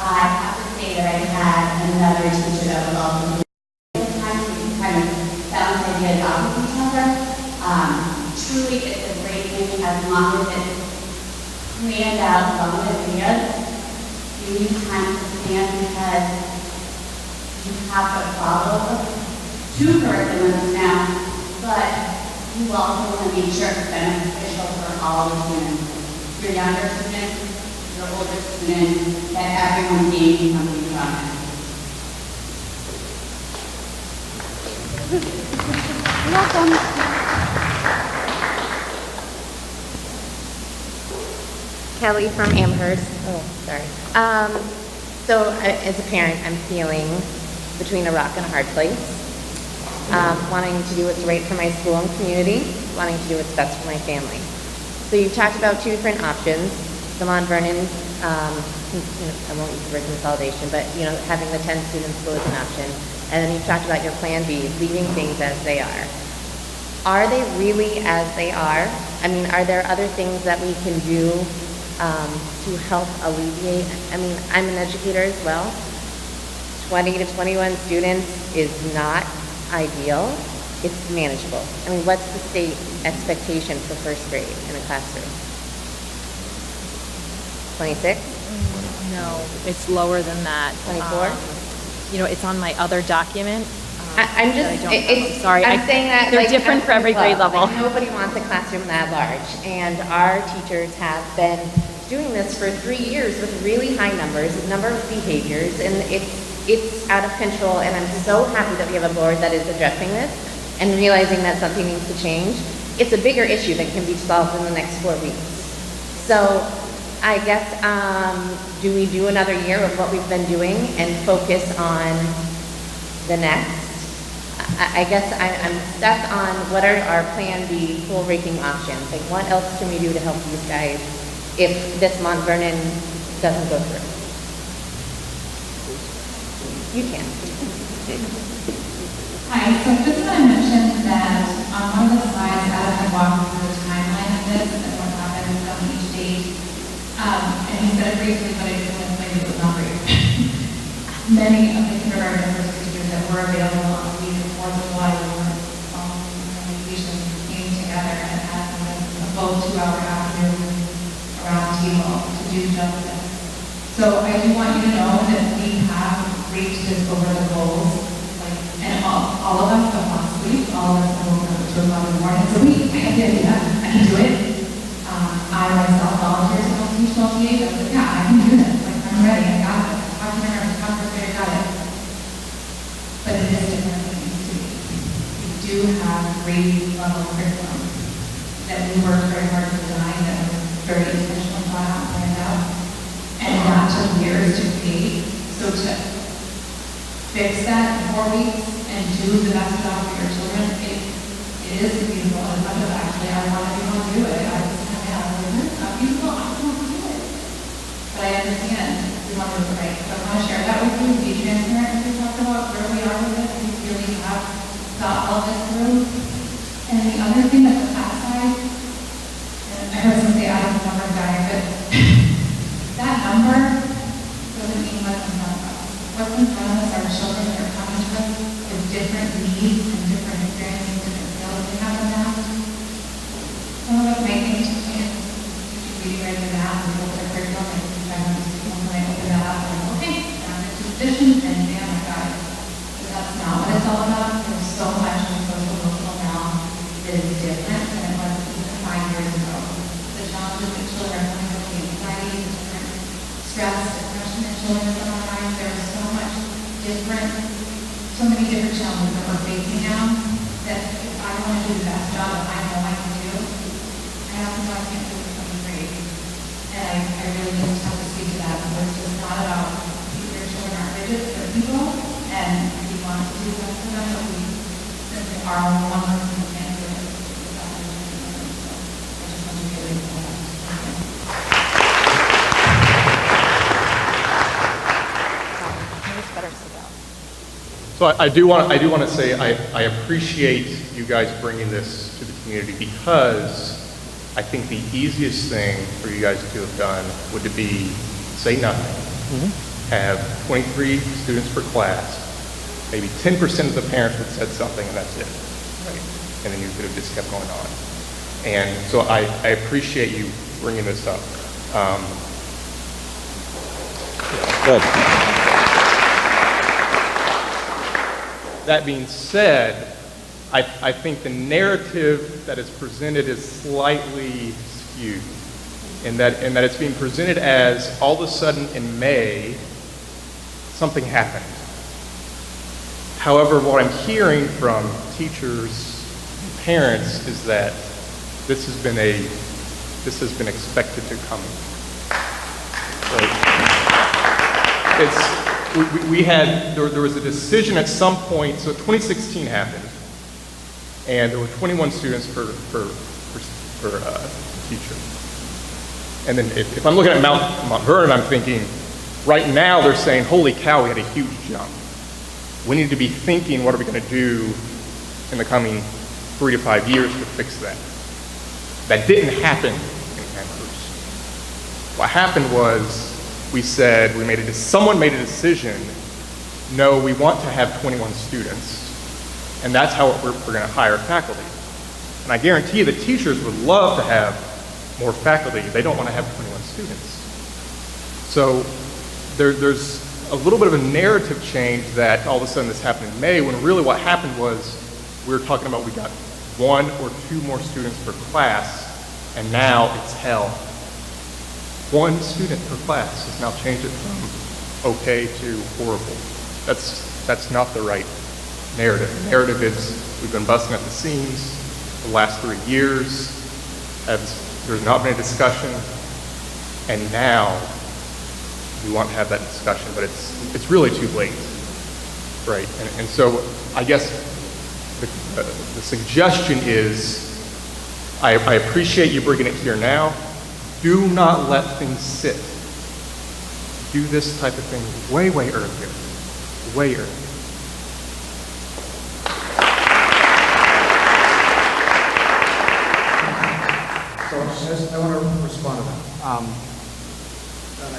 I have to say that I had another teacher that was also doing it. Sometimes we kind of bounce ideas off of each other. Truly, it's a great thing as long as it's planned out long ideas. You need time to plan because you have to follow 2 curriculums now, but you also want to make sure it's beneficial for all the students, your younger students, your older students, that everyone gains something from it. Welcome. Kelly from Amherst. Oh, sorry. As a parent, I'm feeling between a rock and a hard place. Wanting to do what's right for my school and community, wanting to do what's best for my family. So you've talked about 2 different options. The Mount Vernon, I won't use the word consolidation, but having the 10 students go is an option. And then you've talked about your plan B, leaving things as they are. Are they really as they are? I mean, are there other things that we can do to help alleviate? I mean, I'm an educator as well. 20 to 21 students is not ideal. It's manageable. I mean, what's the state expectation for first grade in a classroom? 26? No, it's lower than that. 24? It's on my other document. I'm saying that they're like, different for every grade level. Like, nobody wants a classroom that large, and our teachers have been doing this for 3 years with really high numbers, number of behaviors, and it's out of control. And I'm so happy that we have a board that is addressing this and realizing that something needs to change. It's a bigger issue that can be solved in the next 4 weeks. So I guess, do we do another year of what we've been doing and focus on the next? I guess I'm stuck on what are our plan B full raking options. Like, what else can we do to help these guys if this Mount Vernon doesn't go through? You can. Hi, so just want to mention that on one of the slides, Adam had walked through the timeline of this and what happened on each date. And he said it briefly, but I didn't explain it was not brief. Many of the kindergarten and first grade teachers that were available on the week of 4th of July were on vacation, came together and had a full 2-hour afternoon around the table to do just this. So I do want you to know that we have reached this over the goals. And all of us don't want to sleep. All of us have woken up at 2 o'clock in the morning. So I have the idea. I can do it. I myself volunteered to help teach multi-age. I was like, yeah, I can do this. Like, I'm ready. I got it. I got it. But it is different than it used to be. We do have grade level curriculum that we worked very hard to design, that was very intentional, thought out, planned out, and that took years to create. So to fix that in 4 weeks and do the best job for your children, it is feasible. As much as actually I want everyone to do it, I was kind of, yeah, it's not feasible, I don't want to do it. But I understand we want to do it right. So I want to share that with you, be transparent as we talk about where we are with it. We really have thought all this through. And the other thing that's the class size, and I heard someone say I don't number guy, but that number doesn't mean what's in front of us. What's in front of us are children that are coming to us with different needs and different experiences, different skills they have in math. Some of us may think you should be ready for math and look at the curriculum and when I open that up and okay, now there's two positions and damn, I got it. But that's not what it's all about. There's so much in social emotional now that is different than it was even 5 years ago. The challenges that children are coming with, the anxiety, the different stress, depression that children are coming on, there's so much different, so many different challenges that we're facing now that if I want to do the best job that I know I can do, I have to know I can't do it for free. And I really just have to speak to that because it's just not about your children aren't rigid, they're people, and we want to do the best for them, but we simply are one person who can't do it. So I just want to really know that. So I do want to say I appreciate you guys bringing this to the community because I think the easiest thing for you guys to have done would to be say nothing, have 23 students per class, maybe 10% of the parents would have said something and that's it, right? And then you could have just kept going on. And so I appreciate you bringing this up. Good. That being said, I think the narrative that is presented is slightly skewed in that it's being presented as all of a sudden in May, something happened. However, what I'm hearing from teachers and parents is that this has been expected to come. There was a decision at some point, so 2016 happened, and there were 21 students per teacher. And then if I'm looking at Mount Vernon, I'm thinking, right now they're saying, holy cow, we had a huge jump. We need to be thinking, what are we going to do in the coming 3 to 5 years to fix that? That didn't happen in Amherst. What happened was, someone made a decision, no, we want to have 21 students, and that's how we're going to hire faculty. And I guarantee you the teachers would love to have more faculty. They don't want to have 21 students. So there's a little bit of a narrative change that all of a sudden this happened in May, when really what happened was we were talking about we got 1 or 2 more students per class, and now it's hell. 1 student per class has now changed it from okay to horrible. That's not the right narrative. The narrative is we've been busting at the seams the last 3 years. There's not been a discussion, and now we want to have that discussion, but it's really too late, right? And so I guess the suggestion is I appreciate you bringing it here now. Do not let things sit. Do this type of thing way, way earlier. Way earlier. So I want to respond to that.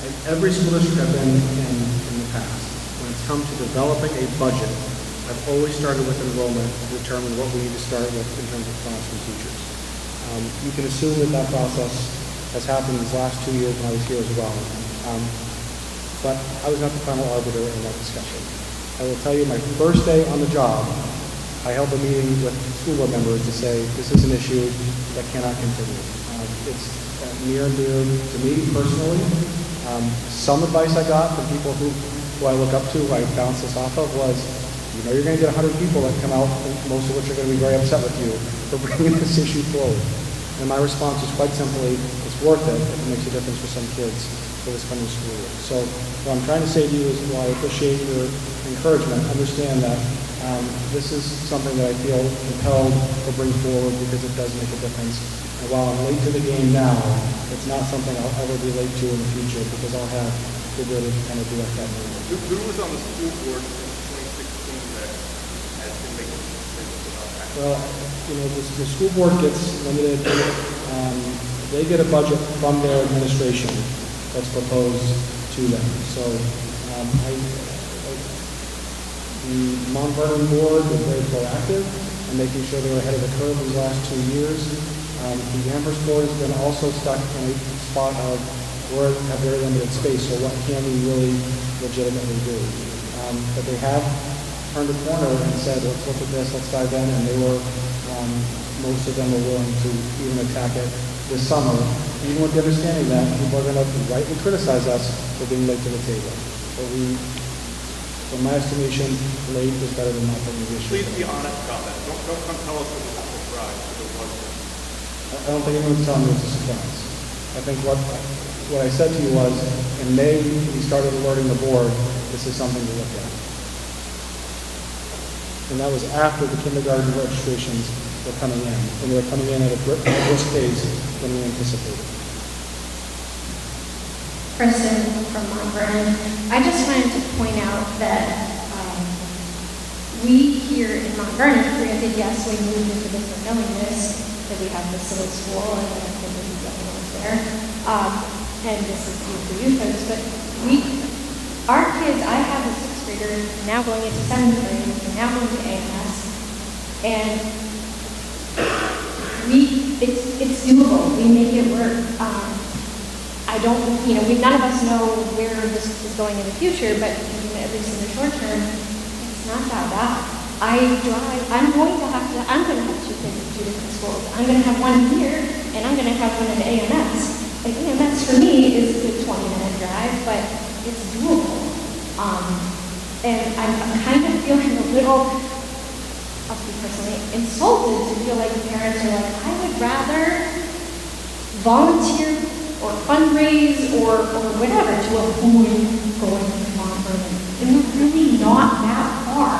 In every school district I've been in the past, when it's come to developing a budget, I've always started with enrollment to determine what we need to start with in terms of classroom teachers. You can assume that process has happened these last 2 years when I was here as well. But I was not the final arbiter in that discussion. I will tell you, my first day on the job, I held a meeting with school board members to say, this is an issue that cannot continue. It's near and dear to me personally. Some advice I got from people who I look up to, who I bounce this off of, was You know you're going to get 100 people that come out, most of which are going to be very upset with you for bringing this issue forward. And my response is quite simply, it's worth it if it makes a difference for some kids for this coming school year. So what I'm trying to say to you is, while I appreciate your encouragement, understand that this is something that I feel compelled to bring forward because it does make a difference. And while I'm late to the game now, it's not something I'll ever be late to in the future because I'll have the ability to kind of direct that movement. Who was on the school board in 2016 that has been making decisions about that? Well, you know, the school board gets limited. They get a budget from their administration that's proposed to them. So the Mount Vernon board was very proactive in making sure they were ahead of the curve these last 2 years. The Amherst board has been also stuck in a spot of we're at very limited space, so what can we really legitimately do? But they have turned a corner and said, let's look at this, let's dive in, and they were, most of them were willing to even attack it this summer, even with the understanding that people are going to rightly criticize us for being late to the table. But we, from my estimation, late is better than nothing. Please be honest about that. Don't come tell us it was a surprise. It wasn't. I don't think anyone's telling me it's a surprise. I think what I said to you was, in May, we started alerting the board, this is something to look at. And that was after the kindergarten registrations were coming in, and they were coming in at a brisk pace than we anticipated. Kristen from Mount Vernon. I just wanted to point out that we here in Mount Vernon, granted, yes, we moved into this knowing this, that we have this little school and we have the young ones there. And this is new for you folks, but our kids, I have a 6th grader now going into 7th grade, and now going to AMS, and it's doable. We make it work. I don't, none of us know where this is going in the future, but at least in the short term, it's not that bad. I'm going to have 2 kids in 2 different schools. I'm going to have one here, and I'm going to have one at AMS. And AMS for me is a good 20-minute drive, but it's doable. And I'm kind of feeling a little, I'll speak personally, insulted to feel like parents are like, I would rather volunteer or fundraise or whatever to avoid going to Mount Vernon. And we're really not that far.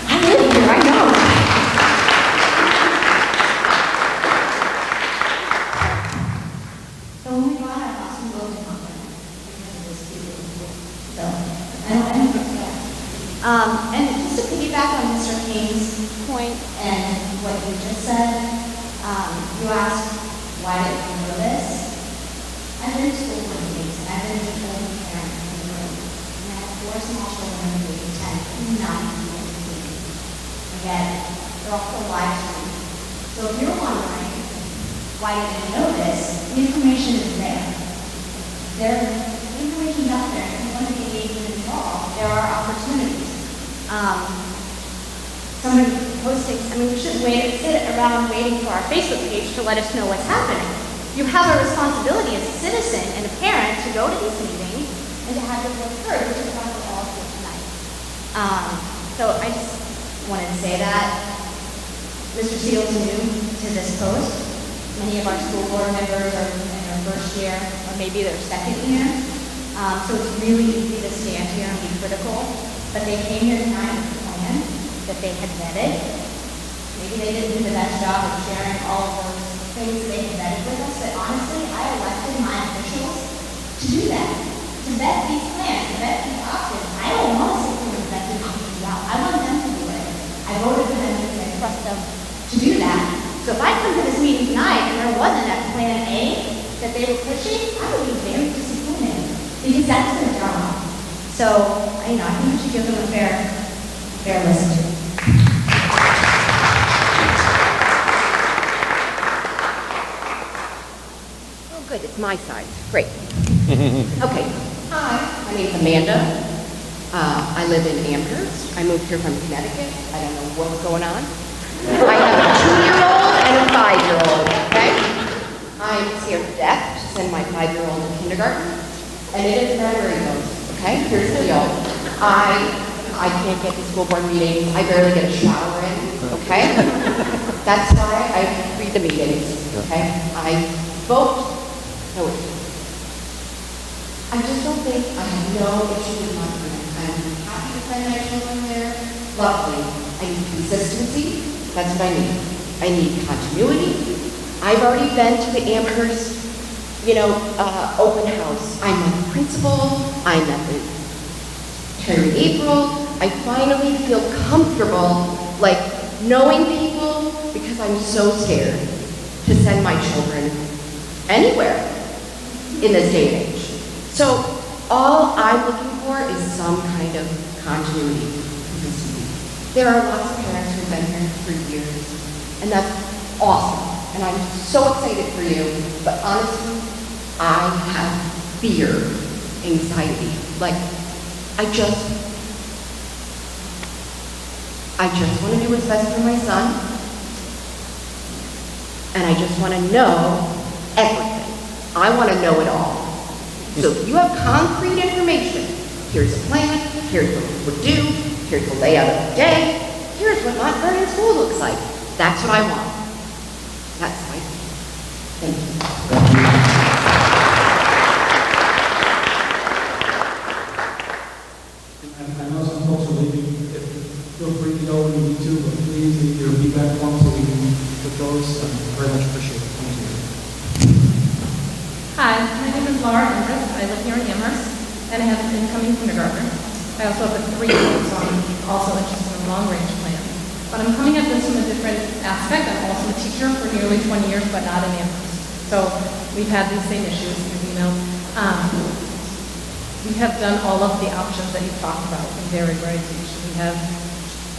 I live here, I know. So oh my God, I lost some goals in Mount Vernon because of this stupid. So I don't think that. And just to piggyback on Mr. King's point and what you just said, you asked, why did we know this? I've been to school board meetings, and I've been to school with parents in the room. And I have 4 small children who attend 9 meetings. Again, they're also live streamed. So if you're wondering why you didn't know this, the information is there. The information is out there. If you want to be engaged and involved, there are opportunities. Somebody posting, we shouldn't sit around waiting for our Facebook page to let us know what's happening. You have a responsibility as a citizen and a parent to go to these meetings and to have your voice heard, which is why we're all here tonight. So I just wanted to say that Mr. Seals new to this post. Many of our school board members are in their first year or maybe their second year. So it's really easy to stand here and be critical, but they came here tonight with a plan that they had vetted. Maybe they didn't do the best job of sharing all of those things that they had vetted with us, but honestly, I elected my officials to do that, to vet these plans, to vet these options. I don't want to sit here and vet these options out. I want them to do it. I voted for them because I trust them to do that. So if I come to this meeting tonight and there wasn't that plan A that they were pushing, I would be very disappointed because that's their job. So, I think we should give them a fair listen. Oh, good, it's my side. Great. Okay. Hi, my name's Amanda. I live in Amherst. I moved here from Connecticut. I don't know what's going on. I have a 2-year-old and a 5-year-old, okay? I'm scared to death to send my 5-year-old to kindergarten, and it is wherever he goes, okay? Here's the deal. I I can't get to school board meetings. I barely get a shower in, okay? That's why I read the meetings, okay? I vote. No issue. I just don't think I have no issue with Montgomery. I'm happy to send my children there. Lovely. I need consistency. That's what I need. I need continuity. I've already been to the Amherst, open house. I met the principal. I met the Terry April. I finally feel comfortable, like, knowing people because I'm so scared to send my children anywhere in this day and age. So all I'm looking for is some kind of continuity. There are lots of parents who've been here for years, and that's awesome. And I'm so excited for you, but honestly, I have fear, anxiety. Like, I just want to do what's best for my son, and I just want to know everything. I want to know it all. So if you have concrete information, here's a plan, here's what we would do, here's the layout of the day, here's what Mount Vernon School looks like. That's what I want. That's my thank you. I know some folks are leaving. Feel free to go when you need to, but please leave your feedback form so we can put those. I very much appreciate it. Thank you. Hi, my name is Laura Andrus. I live here in Amherst, and I have an incoming kindergartner. I also have a 3-year-old, so I'm also interested in a long-range plan. But I'm coming at this from a different aspect. I'm also a teacher for nearly 20 years, but not in Amherst. So we've had these same issues, as you know. We have done all of the options that you've talked about in dairy where I teach. We have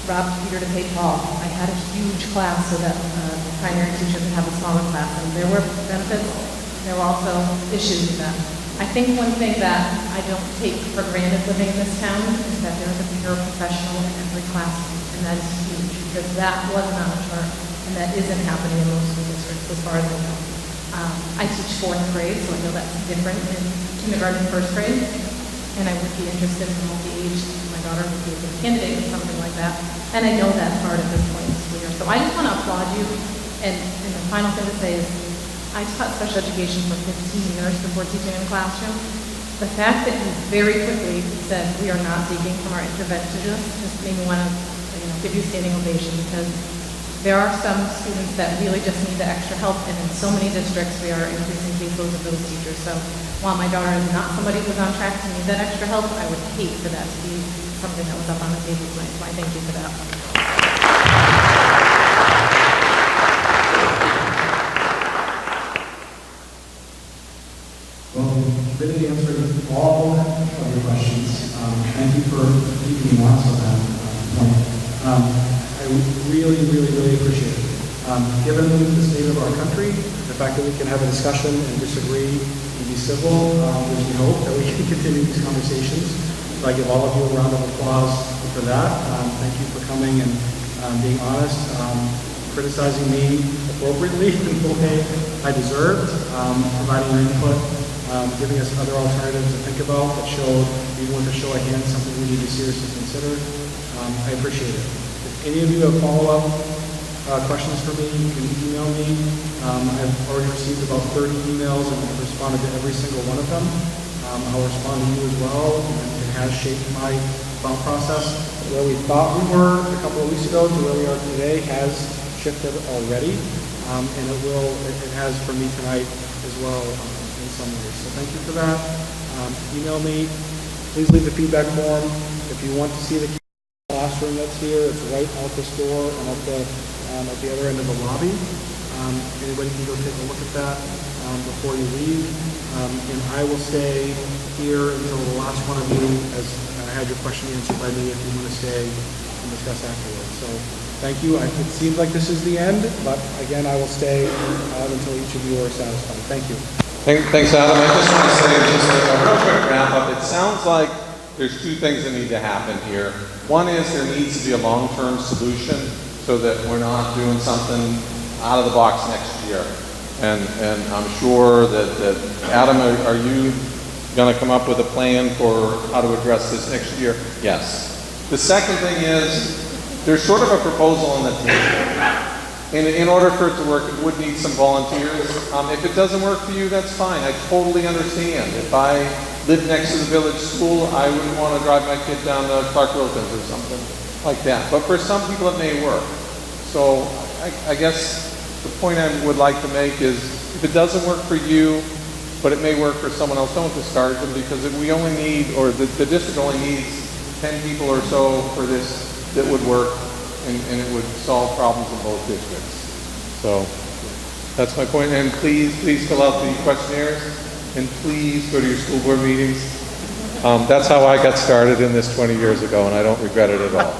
robbed Peter to pay Paul. I had a huge class so that the primary teacher could have a smaller class, and there were benefits. There were also issues with that. I think one thing that I don't take for granted living in this town is that there is a paraprofessional in every classroom, and that is huge because that wasn't on the chart, and that isn't happening in most school districts as far as I know. I teach 4th grade, so I know that's different in kindergarten and 1st grade, and I would be interested in multi-age. My daughter would be a good candidate or something like that, and I know that part at this point in the school year. So I just want to applaud you, and the final thing to say is I taught special education for 15 years before teaching in a classroom. The fact that you very quickly said we are not taking from our interventionists just made me want to give you a standing ovation because there are some students that really just need the extra help, and in so many districts we are increasing caseloads of those teachers. So while my daughter is not somebody who's on track to need that extra help, I would hate for that to be something that was up on the table tonight. So I thank you for that. Well, you really answered all of your questions. Thank you for keeping me honest on that point. I really appreciate it. Given the state of our country, the fact that we can have a discussion and disagree and be civil, gives me hope that we can continue these conversations. So I give all of you a round of applause for that. Thank you for coming and being honest, criticizing me appropriately in the way I deserved, providing your input, giving us other alternatives to think about that showed, even with a show of hands, something we need to seriously consider. I appreciate it. If any of you have follow-up questions for me, you can email me. I've already received about 30 emails and I've responded to every single one of them. I'll respond to you as well, and it has shaped my thought process. Where we thought we were a couple of weeks ago to where we are today has shifted already, and it has for me tonight as well in some ways. So thank you for that. Email me. Please leave the feedback form. If you want to see the classroom that's here, it's right out this door and at the other end of the lobby. Anybody can go take a look at that before you leave. And I will stay here until the last one of you has had your question answered by me if you want to stay and discuss afterwards. So thank you. It seems like this is the end, but again, I will stay until each of you are satisfied. Thank you. Thanks, Adam. I just want to say just a real quick wrap up. It sounds like there's two things that need to happen here. One is there needs to be a long-term solution so that we're not doing something out of the box next year. And I'm sure that Adam, are you going to come up with a plan for how to address this next year? Yes. The second thing is, there's sort of a proposal on the table. And in order for it to work, it would need some volunteers. If it doesn't work for you, that's fine. I totally understand. If I lived next to the village school, I wouldn't want to drive my kid down to Clark Wilkins or something like that. But for some people, it may work. So I guess the point I would like to make is, if it doesn't work for you, but it may work for someone else, don't discourage them, because if we only need, or the district only needs 10 people or so for this that would work, and it would solve problems in both districts. So that's my point. And please fill out the questionnaires, and please go to your school board meetings. That's how I got started in this 20 years ago, and I don't regret it at all.